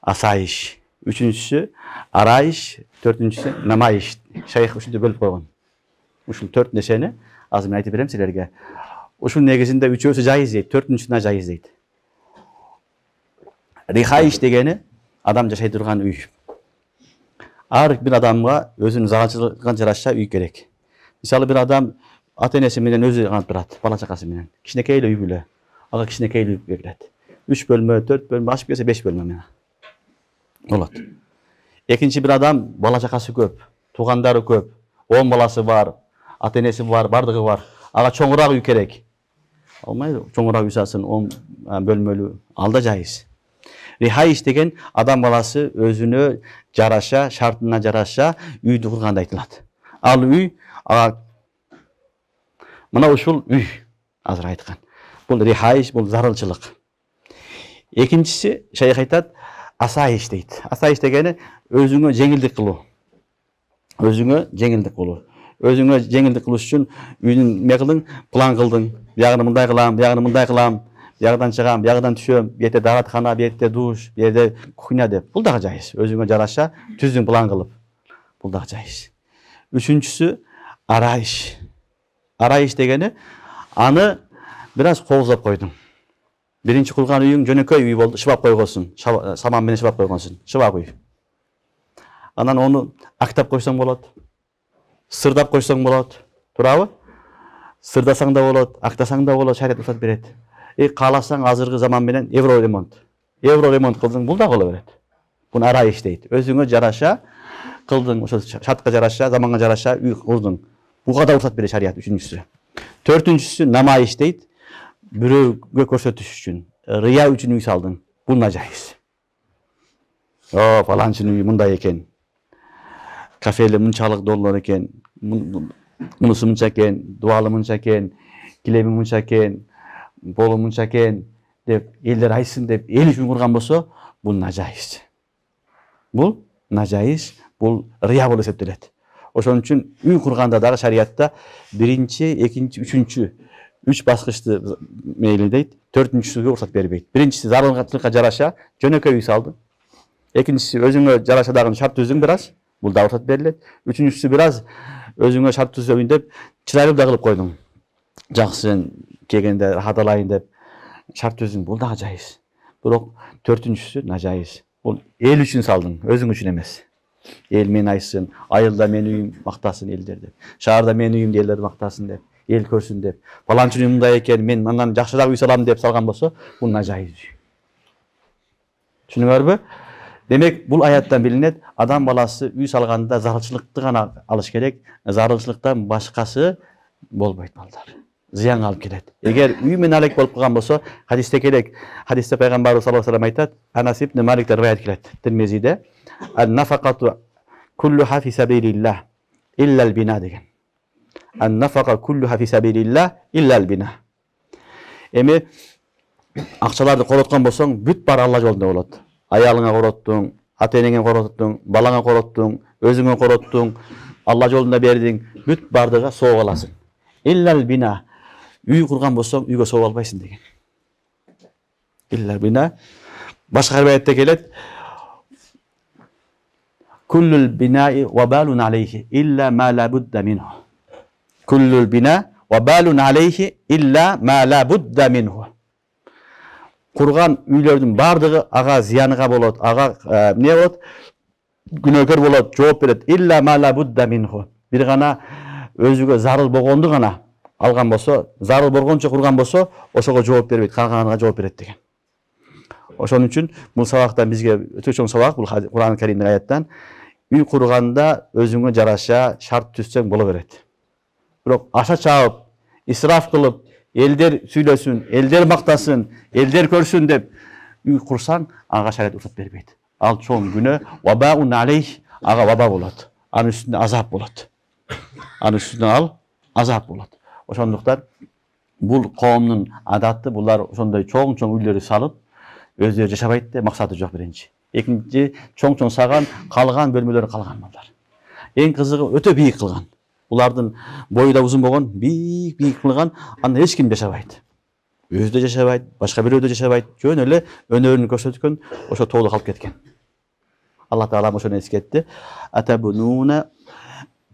асайиш, үчүнчүсү арайиш, төртүнчүсү намайиш. Шайх ушундай бөлүп койгон. Ушул 4 нерсени азыр мен айтып берем силерге. Ушул негизинде үчөөсү жайыз дейт, төртүнчүсүнө жайыз дейт. Рихайиш дегени адам жашай турган үй. Ар бир адамга өзүнүн зарылчылыгына жараша үй керек. Мисалы бир адам ата энеси менен өзү гана турат, бала чакасы менен. Кичинекей эле үй бүлө. Ага кичинекей үй берилет. 3 бөлмө, 4 бөлмө, ашып келсе 5 бөлмө менен болот. Экинчи бир адам бала чакасы көп, туугандары көп, 10 баласы бар, ата энеси бар, бардыгы бар. Ага чоңураак үй керек. Алмайды. Чоңураак үй салсын, 10 бөлмөлүү. Алда жайыз. Рихаиш деген адам баласы өзүнө жараша, шартына жараша үйдү курганда айтылат. Ал үй мына ушул үй азыр айткан. Бул рихаиш, бул зарылчылык. Экинчиси шайх айтат, асайиш дейт. Асайиш дегени өзүңө жеңилдик кылуу. Өзүңө жеңилдик кылуу. Өзүңө жеңилдик кылыш үчүн үйдүн эме кылдың, план кылдың. Биягыны мындай кылам, биягыны мындай кылам, биягыдан чыгам, биягыдан түшөм, бу жерде даараткана, бу жерде душ, бу жерде кухня деп. Бул дагы жайыз. Өзүңө жараша түздүң план кылып. Бул дагы жайыз. Үчүнчүсү арайыш. Арайыш дегени аны бир аз коозоп койдуң. Биринчи курган үйүң жөнөкөй үй болду, шыбап койгонсуң, саман менен шыбап койгонсуң, шыбак үй. Анан ону актап койсоң болот, сырдап койсоң болот, туурабы? Сырдасаң да болот, актасаң да болот, шарият уруксат берет. Кааласаң азыркы заман менен евро ремонт кылдың, бул да кыла берет. Буну арайыш дейт. Өзүңө жараша кылдың, ошо шартка жараша, заманга жараша үй курдуң. Буга да уруксат берет шарият. Үчүнчүсү. Төртүнчүсү намайыш дейт. Бирөөгө көрсөтүш үчүн, рыя үчүн үй салдың. Бул жайыз. О, фаланчынын үйү мындай экен. Кафели мынчалык доллар экен, мунусу мынча экен, дубалы мынча экен, килеми мынча экен, болу мынча экен деп элдер айтсын деп эл үчүн курган болсо, бул нажайыз. Бул нажайыз, бул рыя болуп эсептелет. Ошон үчүн үй курганда дагы шариятта биринчи, экинчи, үчүнчү, 3 баскычты мейли дейт. Төртүнчүсүгө уруксат бербейт. Биринчиси зарылчылыкка жараша жөнөкөй үй салдың. Экинчиси өзүңө жараша дагы шарт түздүң бир аз. Бул да уруксат берилет. Үчүнчүсү бир аз өзүңө шарт түзөйүн деп чырайлуу да кылып койдуң. Жакшы келгенде рахат алайын деп шарт түздүң. Бул дагы жайыз. Бирок төртүнчүсү нажайыз. Бул эл үчүн салдың, өзүң үчүн эмес. Эл мен айсын, айылда менин үйүм мактасын элдер деп. Шаарда менин үйүм элдер мактасын деп. Эл көрсүн деп. Фаланчы мындай экен, мен андан жакшыраак үй салам деп салган болсо, бул нажайыз. Түшүнүңөрбү? Демек, бул аяттан билинет, адам баласы үй салганда зарылчылыкты гана алыш керек, зарылчылыктан башкасы болбойт балдар. Зыян алып келет. Эгер үй менен алек болуп калган болсо, хадисте керек. Хадисте пайгамбарыбыз саллаллаху алейхи ва саллям айтат, Анас ибн Маликтен риваят келет. Тирмизиде, "Ан-нафакату куллуха фи сабилиллах илля ал-бина" деген. Ан-нафака куллуха фи сабилиллах илля ал-бина. Эми акчаларды короткон болсоң, бүт баары Алла жолунда болот. Аялыңа короттуң, ата энеңе короттуң, балаңа короттуң, өзүңө короттуң, Алла жолунда бердиң, бүт бардыга сооп аласың. Иллал бина. Үй курган болсоң, үйгө сооп албайсың деген. Иллал бина. Башка риwayatте келет. Куллул бинаи ва балун алейхи илля ма ла будда минху. Куллул бина ва балун алейхи илля ма ла будда минху. Курган үйлөрдүн бардыгы ага зыяныга болот, ага эмне болот? Күнөөкөр болот, жооп берет. Илля ма ла будда минху. Бир гана өзүгө зарыл болгонду гана алган болсо, зарыл болгончо курган болсо, ошого жооп бербейт, калганына жооп берет деген. Ошон үчүн бул сабактан бизге өтө чоң сабак, бул Кур'ан Каримдин аяттан үй курганда өзүңө жараша шарт түзсөң боло берет. Бирок аша чаап, исраф кылып, элдер сүйлөсүн, элдер мактасын, элдер көрсүн деп үй курсаң, ага шарият уруксат бербейт. Ал чоң күнөө, вабаун алейх, ага ваба болот. Анын үстүнө азап болот. Анын үстүнө ал азап болот. Ошондуктан бул коомдун адаты, булар ошондой чоң-чоң үйлөрдү салып, өздөрү жашабайт да, максаты жок биринчи. Экинчи, чоң-чоң саган, калган бөлмөлөр калган балдар. Эң кызыгы өтө бийик кылган. Булардын бою да узун болгон, бийик кылган, аны эч ким жашабайт. Өзү да жашабайт, башка бирөө да жашабайт. Жөн эле өнөрүн көрсөткөн, ошо тоолу калып кеткен. Алла Таала ошону эскертти. Атабунуна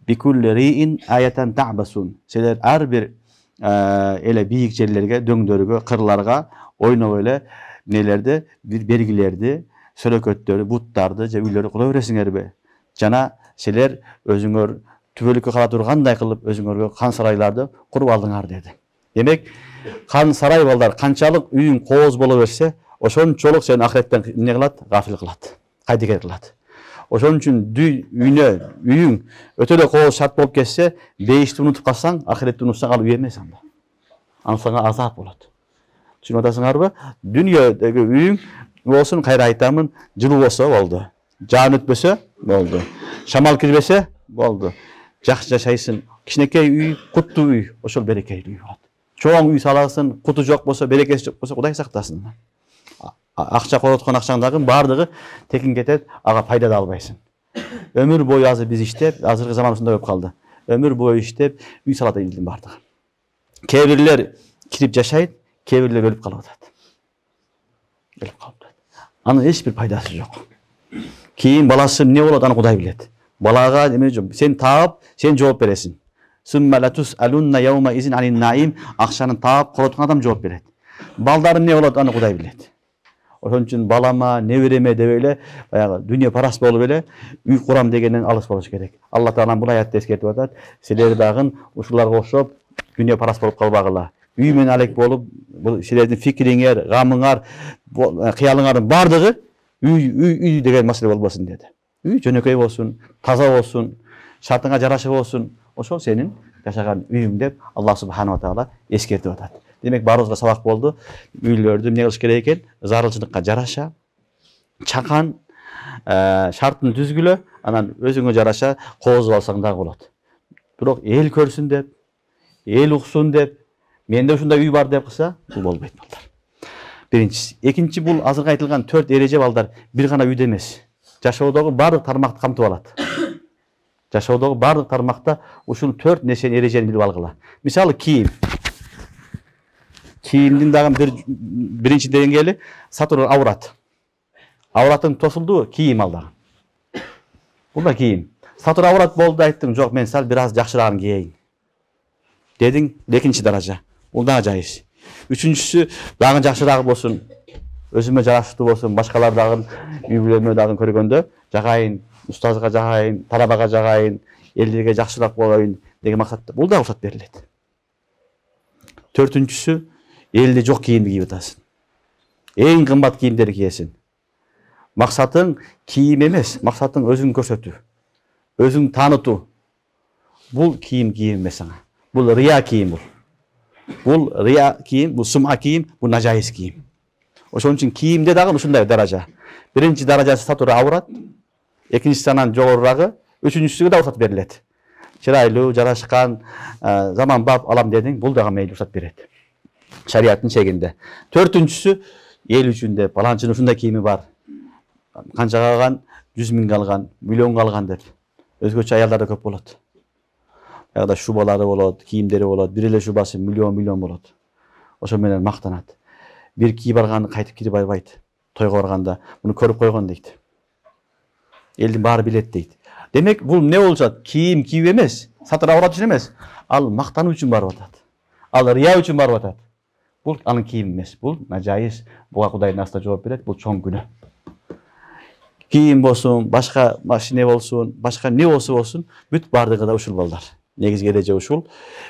бикулли риин аятан та'басун. Силер ар бир эле бийик жерлерге, дөңдөргө, кырларга ойноп эле нелерди, бир белгилерди, сөлөкөттөрдү, буттарды же үйлөрдү кура бересиңерби? Жана силер өзүңөр түбөлүккө кала тургандай кылып өзүңөргө кан сарайларды куруп алдыңар деди. Демек, кан сарай балдар канчалык үйүң кооз боло берсе, ошончолук сени ахиреттен эмне кылат? Гафил кылат. Кайдыгер кылат. Ошон үчүн үйүң өтө эле кооз шарт болуп кетсе, бейишти унутуп калсаң, ахиретти унутсаң, ал үй эмес анда. Ал сага азап болот. Түшүнүп атасыңарбы? Дүйнөдөгү үйүң болсун, кайра айтамын, жылуу болсо болду. Жан өтпөсө болду. Шамал кирбесе болду. Жакшы жашайсың. Кичинекей үй, куттуу үй, ошол берекелүү үй болот. Чоң үй саласың, куту жок болсо, берекеси жок болсо, Кудай сактасын. Акча короткон акчаңдагы бардыгы текин кетет, ага пайда да албайсың. Өмүр бою азыр биз иштеп, азыркы заман ушундай болуп калды. Өмүр бою иштеп, үй салат элдин бардыгы. Кээ бирлер кирип жашайт, кээ бирлер өлүп калып атат. Өлүп калып атат. Анын эч бир пайдасы жок. Кийин баласы эмне болот, аны Кудай билет. Балага эме жок, сен таап, сен жооп бересиң. Сумма латус алунна яума изин анин наим, акчаны таап короткон адам жооп берет. Балдар эмне болот, аны Кудай билет. Ошон үчүн балама, небереме деп эле, баягы дүйнө парас болуп эле үй курам дегенден алыс болуш керек. Алла Таала бул аятты эскертип атат. Силер дагы ушуларга окшоп дүйнө парас болуп калбагыла. Үй менен алек болуп, бул силердин фикириңер, гамыңар, кыялыңардын бардыгы үй деген маселе болбосун деди. Үй жөнөкөй болсун, таза болсун, шартыңа жараша болсун. Ошол сенин жашаган үйүң деп Алла субханала таала эскертип атат. Демек баарыбызга сабак болду. Үйлөрдү эмне кылыш керек экен? Зарылчылыкка жараша, чакан, шартын түзгүлө, анан өзүңө жараша кооз алсаң дагы болот. Бирок эл көрсүн деп, эл уксун деп, менде ушундай үй бар деп кылса, бул болбойт балдар. Биринчиси. Экинчи, бул азыркы айтылган 4 эреже балдар бир гана үйдө эмес. Жашоодогу бардык тармакты камтып алат. Жашоодогу бардык тармакта ушул 4 нерсенин эрежени билип алгыла. Мисалы кийим. Кийимдин дагы биринчи деңгээли сатыр аврат. Авратың тосулду, кийим ал дагы. Бул да кийим. Сатыр аврат болду, айттың, жок, мен сал бир аз жакшыраагын кийейин. Дедиң, экинчи даража. Бул дагы жайыз. Үчүнчүсү дагы жакшыраагы болсун, өзүмө жараштуу болсун, башкалар дагы үй бүлөмө дагы көргөндө жагайын, устазга жагайын, талабага жагайын, элдерге жакшыраак болоюн деген максатта бул да уруксат берилет. Төртүнчүсү, элде жок кийимди кийип атасың. Эң кымбат кийимдерди кийесиң. Максатың кийим эмес, максатың өзүңдү көрсөтүү, өзүңдү таанытуу. Бул кийим эмес аңа. Бул рия кийим бул. Бул рия кийим, бул сум'a кийим, бул нажайыз кийим. Ошон үчүн кийимде дагы ушундай даража. Биринчи даражасы сатыр аврат, экинчиси анан жогорурагы, үчүнчүсүгө да уруксат берилет. Чырайлуу, жарашкан, заманбап алам дедиң, бул дагы мейли уруксат берет. Шариаттын чегинде. Төртүнчүсү, эл үчүн деп, баланчынын ушундай кийими бар. Канчага алган, 100 миңге алган, миллионго алган деп. Өзгөчө аялдар да көп болот. Ягда шубалары болот, кийимдери болот, бир эле шубасы миллион болот. Ошо менен мактанат. Бир кийип алган кайтып кирип барбайт. Тойго барганда муну көрүп койгон дейт. Элдин баары билет дейт. Демек бул эмне болушат? Кийим кийип эмес, сатыр аврат үчүн эмес. Ал мактануу үчүн барып атат. Ал рия үчүн барып атат. Бул анын кийими эмес, бул нажайыз. Буга Кудай наста жооп берет, бул чоң күнөө. Кийим болсун, башка машина болсун, башка не болсун, бүт бардыгы да ушул балдар. Негизги эреже ушул.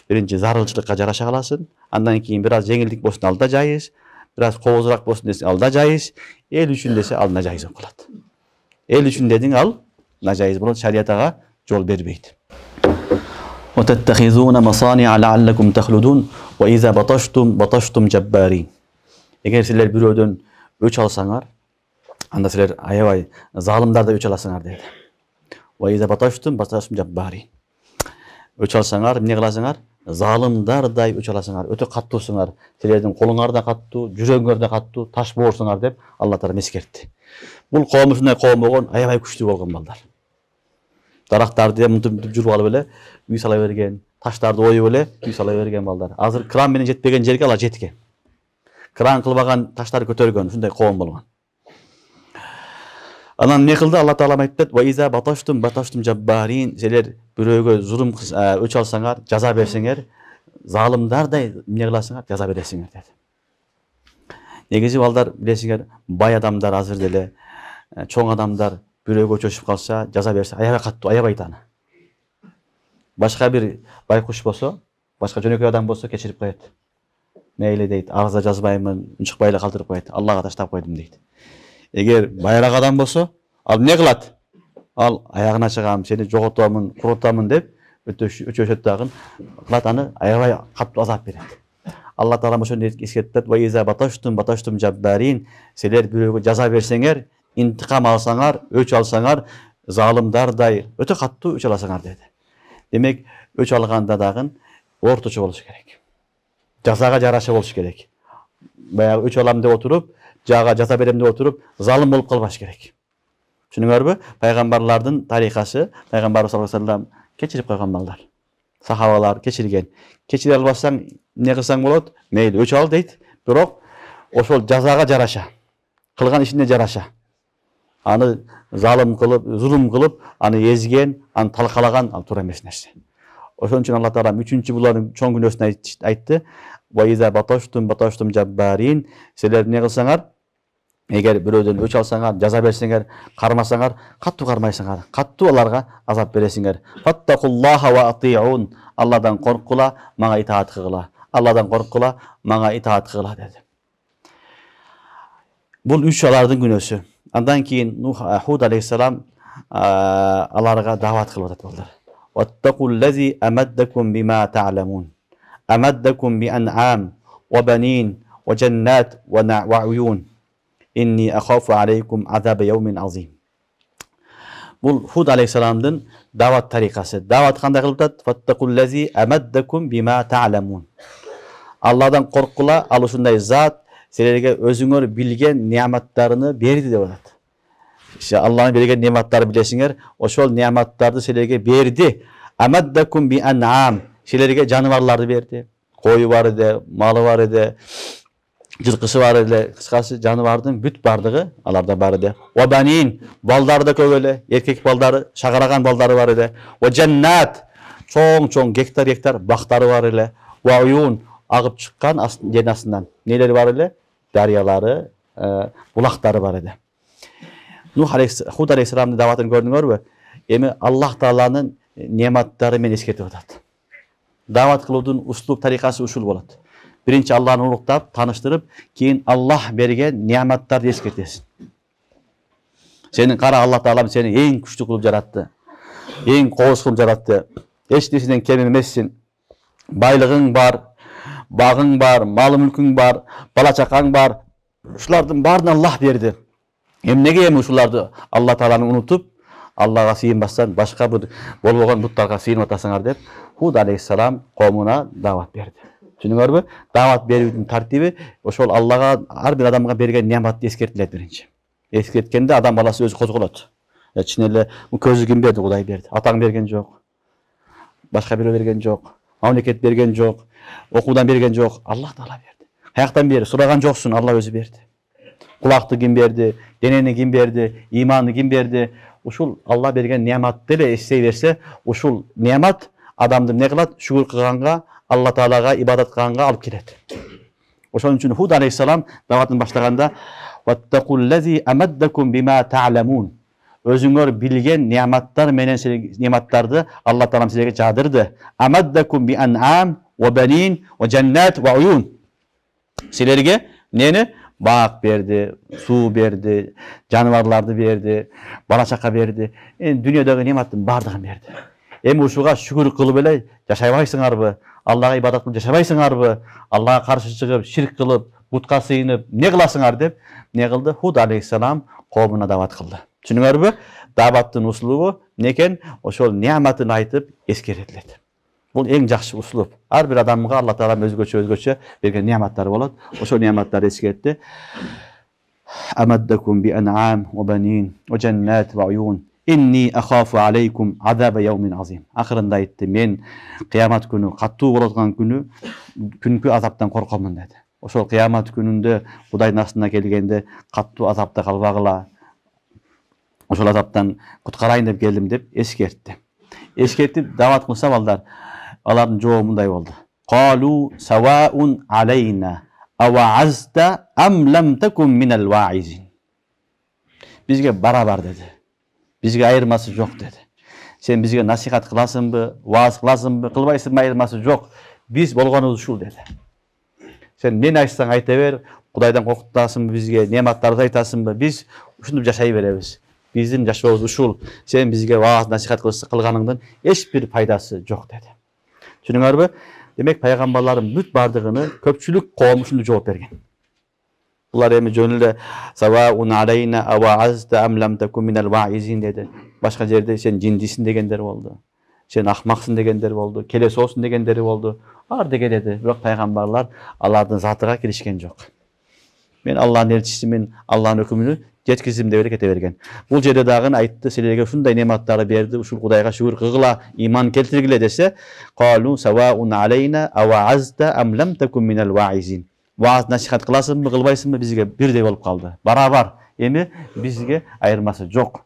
Биринчи зарылчылыкка жараша каласың, андан кийин бир аз жеңилдик болсун, ал да жайыз. Бир аз коозураак болсун десе, ал да жайыз. Эл үчүн десе, ал нажайыз болуп калат. Эл үчүн дедиң, ал нажайыз болот, шарият ага жол бербейт. وَتَتَّخِذُونَ مَصَانِعَ لَعَلَّكُمْ تَخْلُدُونَ وَإِذَا بَطَشْتُمْ جَبَّارِينَ. Эгер силер бирөөдөн өч алсаңар, анда силер аябай залымдарда өч аласыңар деди. وَإِذَا بَطَشْتُمْ جَبَّارِينَ. Өч алсаңар, эмне кыласыңар? Залымдардай өч аласыңар, өтө каттуусуңар. Силердин колуңар да каттуу, жүрөгүңөр да каттуу, таш боорсуңар деп Алла Таала эскертти. Бул коом ушундай коом болгон, аябай күчтүү болгон балдар. Дарактарды мынтип жүрүп алып эле үй сала берген, таштарды оюп эле үй сала берген балдар. Азыр кран менен жетпеген жерге алар жеткен. Кран кылбаган таштарды көтөргөн, ушундай коом болгон. Анан эмне кылды? Алла Таала айтты: "Ва иза баташтум жаббарин", силер бирөөгө зулум өч алсаңар, жаза берсеңер, залымдардай эмне кыласыңар? Жаза бересиңер деди. Негизи балдар, билесиңер, бай адамдар азыр деле, чоң адамдар бирөөгө чөчүп калса, жаза берсе, аябай каттуу, аябай таны. Башка бир байкуш болсо, башка жөнөкөй адам болсо кечирип коет. Мейли дейт, арызда жазбаймын, унчукпай эле калтырып коет, Аллага таштап койдум дейт. Эгер байраак адам болсо, ал эмне кылат? ал аяғына чыгам, сени жоготомун, курутамын деп өчөшөт дагы. Кылат аны аябай катуу азап берет. Алла Таала ошону эскертет. Ва иза баташтум жаббарин. Силер бирөөгө жаза берсеңер, интикам алсаңар, өч алсаңар, залымдардай өтө катуу өч аласыңар деди. Демек, өч алганда дагы орточо болуш керек. Жазага жараша болуш керек. Баягы өч алам деп отуруп, жага жаза берем деп отуруп, залым болуп калбаш керек. Түшүнүңөрбү? Пайгамбарлардын тарикасы, пайгамбарыбыз саллаллаху алейхи ва саллям кечирип койгон балдар. Сахабалар кечирген. Кечире албасаң, эмне кылсаң болот? Мейли, өч ал дейт. Бирок ошол жазага жараша, кылган ишине жараша. Аны залым кылып, зулум кылып, аны эзген, аны талкалаган ал туура эмес нерсе. Ошон үчүн Алла Таала 3-чү булардын чоң күнөөсүн айтты. Ва иза баташтум жаббарин. Силер эмне кылсаңар? Эгер бирөөдөн өч алсаңар, жаза берсеңер, кармасаңар, каттуу кармайсыңар, каттуу аларга азап бересиңер. Фаттакуллаха ва атиун. Алладан коркула, мага итаат кыгыла. Алладан коркула, мага итаат кыгыла деди. Бул үч алардын күнөөсү. Андан кийин Худ алейхиссалам аларга дават кылып атат балдар. Ваттакуллази амаддакум бима та'ламун. Амаддакум би ан'ам ва банин ва джаннат ва уюн. Inni akhafu aleykum azab yawmin azim. Bul Hud aleyhissalam'dın davat tarikası. Davat kандай kılıp atат? Fattakullazi amaddakum bima ta'lamun. Allah'dan korkula, alışınday zat sizlerge özüңөр bilgen nimetlerini berdi деп атат. İşte Allah'ın bergen nimetleri bilesiңер, oşol nimetlerdi sizlerge berdi. Amaddakum bi an'am. Sizlerge canavarları berdi. Koyu var idi, malı var idi. Жылкысы бар эле, кыскасы жаныбардын бүт бардыгы аларда бар эле. Ва банин, балдары да көп эле, эркек балдары, шагараган балдары бар эле. Ва жаннат, чоң гектар бактары бар эле. Ва уюн, агып чыккан ден астынан нелери бар эле? Дарыялары, булактары бар эле. Худ алейхиссаламдын даватын көрдүңөрбү? Эми Аллах Тааланын нематтары менен эскертип атат. Дават кылуудун услуп тарикасы ушул болот. Birinci Allah'ını unuktap, tanıştırıp, keyin Allah bergen nimetleri eskirtesin. Senin kara Allah Teala seni en güçlü kılıp yarattı. En koğuz kılıp yarattı. Hiç neresinden kem emezsin. Baylığın var, bağın var, malı mülkün var, bala çakan var. Şulardan barını Allah verdi. Hem nege hem şulardı Allah Teala'nı unutup, Allah'a sığınmazsan başka bir bolboğan butlarga sığınıp atasыңар dep, Hud aleyhissalam kavmuna davat verdi. Түшүнүңөрбү? Дават берүүнүн тартиби ошол Аллага ар бир адамга берген неаматты эскертилет биринчи. Эскерткенде адам баласы өзү козголот. Чын эле көзү ким берди? Кудай берди. Атаң берген жок. Башка бирөө берген жок. Мамлекет берген жок. Окуудан берген жок. Аллах Таала берди. Каяктан берди? Сураган жоксуң, Алла өзү берди. Кулакты ким берди? Денени ким берди? Иманды ким берди? Ушул Алла берген неаматты эле эстей берсе, ушул неамат адамды эмне кылат? Шүгүр кылганга, Allah Teala'ga ibadet kılanga alıp келет. Ошон үчүн Hud aleyhissalam даватын баштаганда "Ваттакуллази амаддакум бима та'ламун." Өзүңөр билген нематтар менен нематтарды Алла Таалам силерге жадырды. Амаддакум би ан'ам ва банин ва жаннат ва уюн. Силерге нени? Бак берди, суу берди, жаныбарларды берди, бала чака берди. Дүйнөдөгү нематтын бардыгын берди. Эми ушуга шүгүр кылып эле жашабайсыңарбы? Аллага ибадат кылып жашабайсыңарбы? Аллага каршы чыгып, ширк кылып, бутка сыйынып, эмне кыласыңар деп, эмне кылды? Худ алейхиссалам коомуна дават кылды. Түшүнүңөрбү? Даваттын услубу эмне экен? Ошол неаматын айтып эскертилет. Бул эң жакшы услуп. Ар бир адамга Алла Таала өзгөчө берген неаматтары болот. Ошол неаматтарды эскертти. Амаддакум би ан'ам ва банин ва жаннат ва уюн. Inni akhafu aleykum azabe yevmin azim. Akırında aytты, men kıyamet günü, kattуу bolotgan günü, күнкү azaptan korkamın dedi. Ошол kıyamet gününde Kudayın aslına kelgende kattуу azapta kalbagıla, ошол azaptan kutkarayın dep geldim dep eskertti. Eskertip davat kılsa balдар, aların жообу мындай болду. Qalu sawaun aleyna awa'azta am lam takun minel wa'izin. Bizge barabar dedi. Bizge ayırması yok dedi. Sen bizge nasihat kılasınbı, vaaz kılasınbı, kılbaysınbı ayırması yok. Biz bolgonubuz uşul dedi. Sen ne aytsaң ayta ber, Kudaydan korkutasınbı bizge, nematları aytasınbı, biz uşunup yaşay berебиз. Биздин жашообуз ушул. Сен бизге вааз насихат кылганыңдын эч бир пайдасы жок dedi. Түшүнүңөрбү? Демек пайгамбарлардын бүт бардыгыны көпчүлүк коом ушундай жооп берген. Булар эми жөнүндө саваун алейна аваазта ам лам такун минал ваизин dedi. Башка жерде сен жиндисиң дегендер болду. Сен ахмаксың дегендер болду. Келесоосуң дегендери болду. Ар деген эди. Бирок пайгамбарлар алардын затыга киришкен жок. Мен Аллахтын элчисимин, Аллахтын өкүмүнү жеткизим деп эле кете берген. Бул жерде дагы айтты, силерге ушундай нематтарды берди, ушул Кудайга шүгүр кылгыла, иман келтиргиле десе, қалу саваун алейна аваазта ам лам такун минал ваизин. Вааз насихат кыласыңбы, кылбайсыңбы бизге бирдей болуп калды. Барабар. Эми бизге айырмасы жок.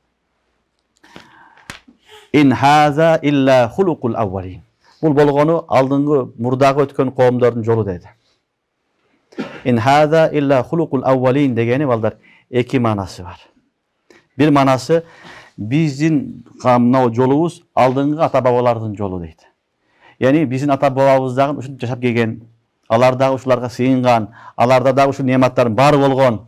Ин хаза илля хулукул аввалин. Бул болгону алдыңгы мурдагы өткөн коомдордун жолу деди. Ин хаза илля хулукул аввалин дегени балдар эки манасы бар. Бир манасы биздин мынау жолубуз алдыңгы ата бабалардын жолу дейт. Яни биздин ата бабабыз дагы ушинтип жашап келген, алар дагы ушуларга сыйынган, аларда дагы ушул нематтардын баары болгон.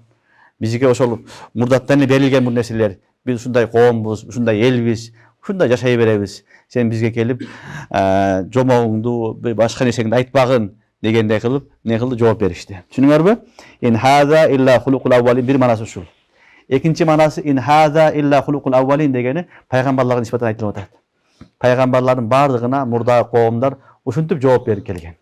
Бизге ошол мурдаттан эле берилген бул нерселер. Биз ушундай коомбуз, ушундай элбиз, ушундай жашай беребиз. Сен бизге келип жомогуңду, башка нерсеңди айтпагын дегендей кылып, не кылды жооп беришти. Түшүнүңөрбү? Ин хаза илля хулукул аввалин бир манасы ушул. Экинчи манасы ин хаза илля хулукул аввалин дегени пайгамбарларга нисбатан айтылып атат. Пайгамбарлардын бардыгына мурдагы коомдор ушинтип жооп берип келген.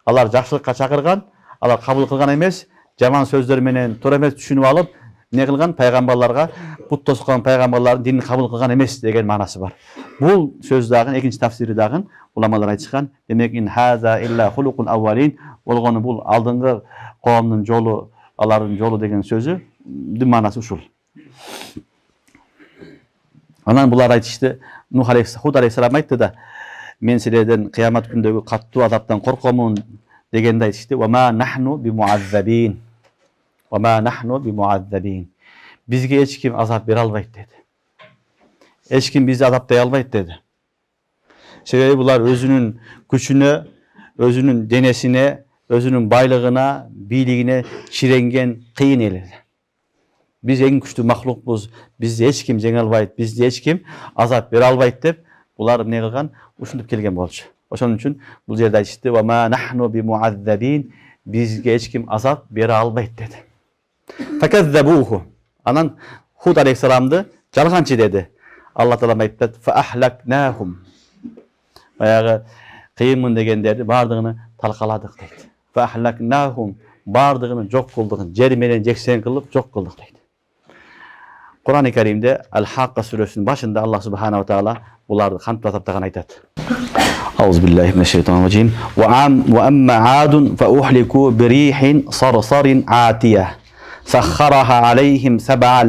Алар жакшылыкка чакырган, алар кабыл кылган эмес, жаман сөздөр менен туура эмес түшүнүп алып, не кылган пайгамбарларга пут тоскон пайгамбарлардын динин кабыл кылган эмес деген манасы бар. Бул сөз дагы экинчи тафсири дагы уламалар айтышкан. Демек ин хаза илля хулукул аввалин болгону бул алдыңгы коомдун жолу, алардын жолу деген сөзү манасы ушул. Анан булар айтышты, Нух алейхиссалам айтты да, мен силерден кыямат күндөгү каттуу азаптан коркомун дегенде айтышты. Ва ма нахну бимуаззабин. Ва ма нахну бимуаззабин. Бизге эч ким азап бере албайт деди. Эч ким бизди азаптай албайт деди. Себеби булар өзүнүн күчүнө, өзүнүн денесине, өзүнүн байлыгына, бийлигине чиренген кыйын эл. Биз эң күчтүү махлукпуз, бизди эч ким жеңе албайт, бизди эч ким азап бере албайт деп булар эмне кылган? Ушинтип келген болчу. Ошон үчүн бул жерде айтышты: "Ва ма нахну бимуаззабин", бизге эч ким азап бере албайт деди. Факаззабуху. Анан Худ алейхиссаламды жалганчы деди. Алла таала айтты: "Фа ахлакнахум". Баягы кыйынмын дегендерди бардыгын талкаладык дейт. Фа ахлакнахум, бардыгын жок кылдык, жер менен жексен кылып жок кылдык дейт. Кур'ан-ы Каримде Ал-Хакка сүрөсүнүн башында Аллах субхана ва таала буларды кантип атаптаган айтат. Аузубиллахи минеш-шайтанир-раджим. Ва амма адун фа ухлику бирихин сарсарин атия. سخرها عليهم سبع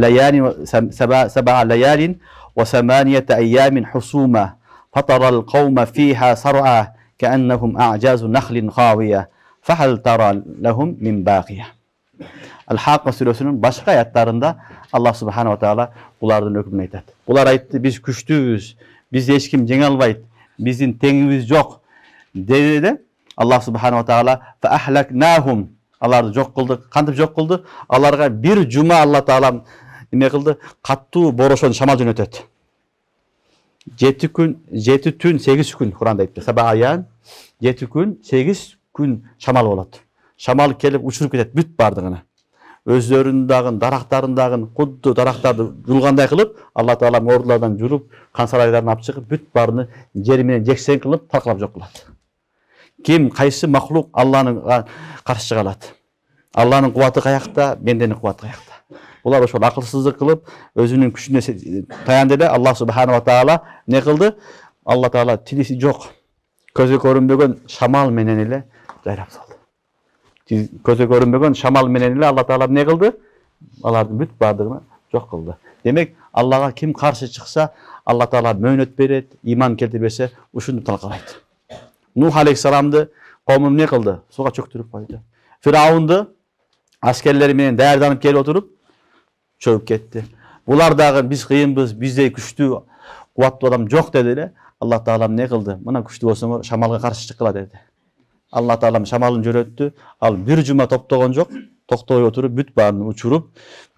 ليال وثمانية أيام حسوما فترى القوم فيها صرعى كأنهم أعجاز نخل خاوية فهل ترى لهم من باقية. Al-Haqqa сүрөсүнүн башка аятарында Аллах субхана ва таала булардын өкүмүн айтат. Булар айтты: "Биз күчтүүбүз, бизди эч ким жеңе албайт, биздин теңибиз жок" деди де Аллах субхана ва таала "Фа ахлакнахум", аларды жок кылдык. Кантип жок кылды? Аларга бир жума Алла таала эме кылды, каттуу борошон шамал жөнөтөт. 7 күн, 7 түн, 8 күн Куранда айтты. Сабаян 7 күн, 8 күн шамал болот. Шамал келип учуруп кетет бүт бардыгына. Өздөрүндөгү дарактарындагы кудду дарактарды жулгандай кылып, Алла таала мордулардан журуп, кансарайларын алып чыгып, бүт баарыны жер менен жексен кылып, талкалап жок кылат. Ким кайсы махлук Алланын каршы чыга алат? Алланын кубаты каякта, бенденин кубаты каякта? Булар ошол акылсыздык кылып, өзүнүн күчүнө таянды эле. Аллах субхана ва таала не кылды? Алла таала тилиси жок, көзгө көрүнбөгөн шамал менен эле жайрап салды. Көзгө көрүнбөгөн шамал менен эле Алла таала не кылды? Алардын бүт бардыгын жок кылды. Демек, Аллага ким каршы чыкса, Алла таала мөөнөт берет, иман келтирбесе, ушуну талкалайт. Нух алейхиссаламды коомун не кылды? Суга чөктүрүп койду. Фираунду аскерлери менен даярданып келип отуруп чөгүп кетти. Булар дагы биз кыйынбыз, биздей күчтүү, кубаттуу адам жок деди эле. Алла таала не кылды? Мына күчтүү болсоңор шамалга каршы чыккыла деди. Алла таала шамалын жөнөттү. Ал бир жума токтогон жок, toktoy oturup büt barını uçurup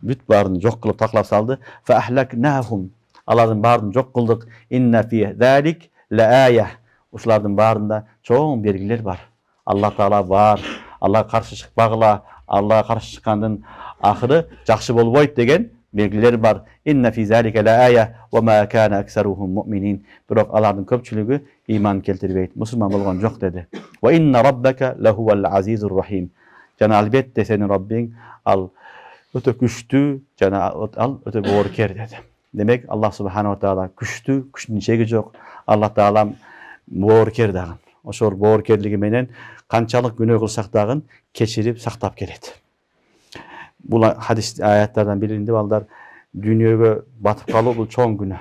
büt barını jok kılıp taklap saldı. Fa ahlaknahum. Alardan barını jok kıldık. Inna fi zalik la ayah. Uşulardın barında çoğun belgiler var. Allah Taala var. Allah karşı çıkpagıla, Allah'a karşı çıkandın ahırı jakşı bolboyt degen belgiler var. Inna fi zalika la ayah ve ma kana aksaruhum mu'minin. Biroq alardın köpçülüğü iman keltiribeyt. Müslüman bolgan jok dedi. Ve inna rabbaka lahuvel azizur rahim. Jana albatta senin Rabbin al öte güçlü, jana al öte borker dedi. Demek Allah Subhanahu wa taala güçlü, güçnün çegi jok. Allah Taala borker dagın. Oşor borkerligi menen kançalık günah kılsak dagın keçirip saktap keledi. Bu hadis ayetlerden birinde balдар dünyaga batıp kalуу bu çoğun günah.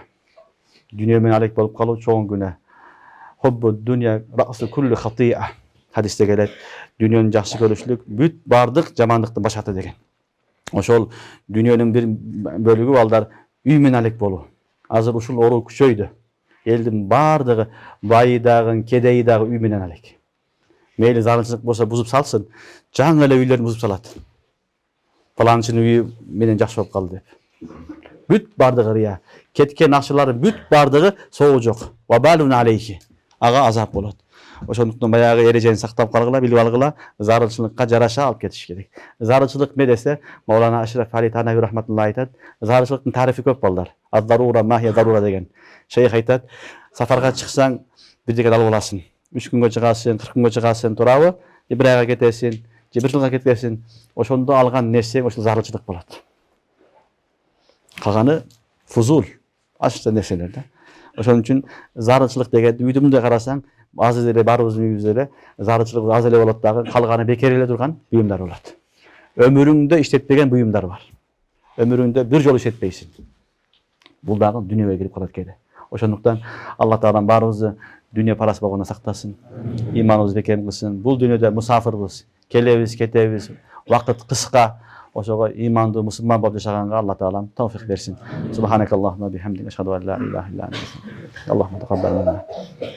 Dünya men alek bolup kalуу çoğun günah. Hubbu dünya ra'su kulli hati'a. Hadiste gelet dünyanın jakşı görüşlük büt bardık jamanlıktan başatı degen. Oşol dünyanın bir bölügü balдар üy men alek boluu. Azır uşul oru küçöydü. Eldin bardığı bayı dagın, kedeyi dagı üy menen alek. Meyli zarınçılık bolsa buzup salsın, jaң ele üylerini buzup salat. Falançının üyü menen jakşı bolup kaldı dep. Büt bardığı riya. Ketken akçıların büt bardığı soğu jok. Wa balun aleyhi. Aga azap bolat. Oşonduktan bayağı erejeni saktap kalgıla, bilip algıla, zarınçılıkka jaraşa alıp ketiş gerek. Zarınçılık ne dese, Mevlana Aşraf Ali Tanavi rahmetullahi aytat, zarınçılıktın tarifi köp ballar. Az-zarura mahya zarura degen. Şeyh aytat, safarga çıksan bir deket alıp olasın. 3 günge çıkasın, 40 günge çıkasın turabı, bir ayga ketesin, bir yılga ketkesin. Oşonda algan nerse oşul zarınçılık bolat. Kalganı fuzul, açıkça nerselerde. Oşon üçün zarınçılık degen üydümünde karasaң, az ele barыбыздын үйүбүздө зарычылык аз эле болот дагы, калганы бекер эле турган буюмдар болот. Ömürüңдө иштетпеген буюмдар бар. Ömürüңдө бир жолу иштетпейсиң. Бул дагы дүйнөгө кирип калат кейде. Ошондуктан Алла Таалам баарыбызды дүйнө парасы болгондон сактасын. Иманыбызды бекем кылсын. Бул дүйнөдө мусафырбыз. Келебиз, кетебиз. Вакыт кыска. Ошого иманды мусулман болуп жашаганга Алла Таалам тавфик берсин. Субханакаллахумма бихамдика ашхаду ан ла илаха илля анта. Аллахумма тaqabbal minna.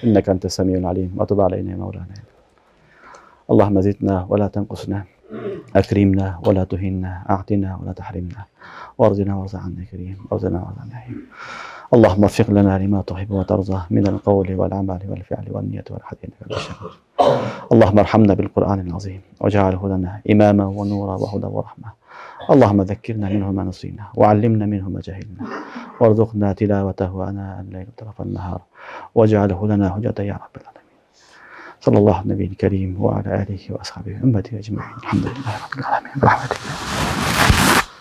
Innaka antas samiul alim wa tub alayna ya mawlana. Allahumma zidna wa la tanqusna. Akrimna wa la tuhinna. A'tina wa la tahrimna. Warzina warza anna karim. Warzina warza anna. اللهم وفق لنا لما تحب وترضى من القول والعمل والفعل والنية والحديث والشهادة. اللهم ارحمنا بالقرآن العظيم واجعله لنا إماما ونورا وهدى ورحمة. اللهم ذكرنا منه ما نسينا وعلمنا منه ما جهلنا وارزقنا تلاوته آناء الليل وطرف النهار واجعله لنا حجة يا رب العالمين. صلى الله على النبي الكريم وعلى آله وأصحابه أمته أجمعين. الحمد لله رب العالمين برحمتك.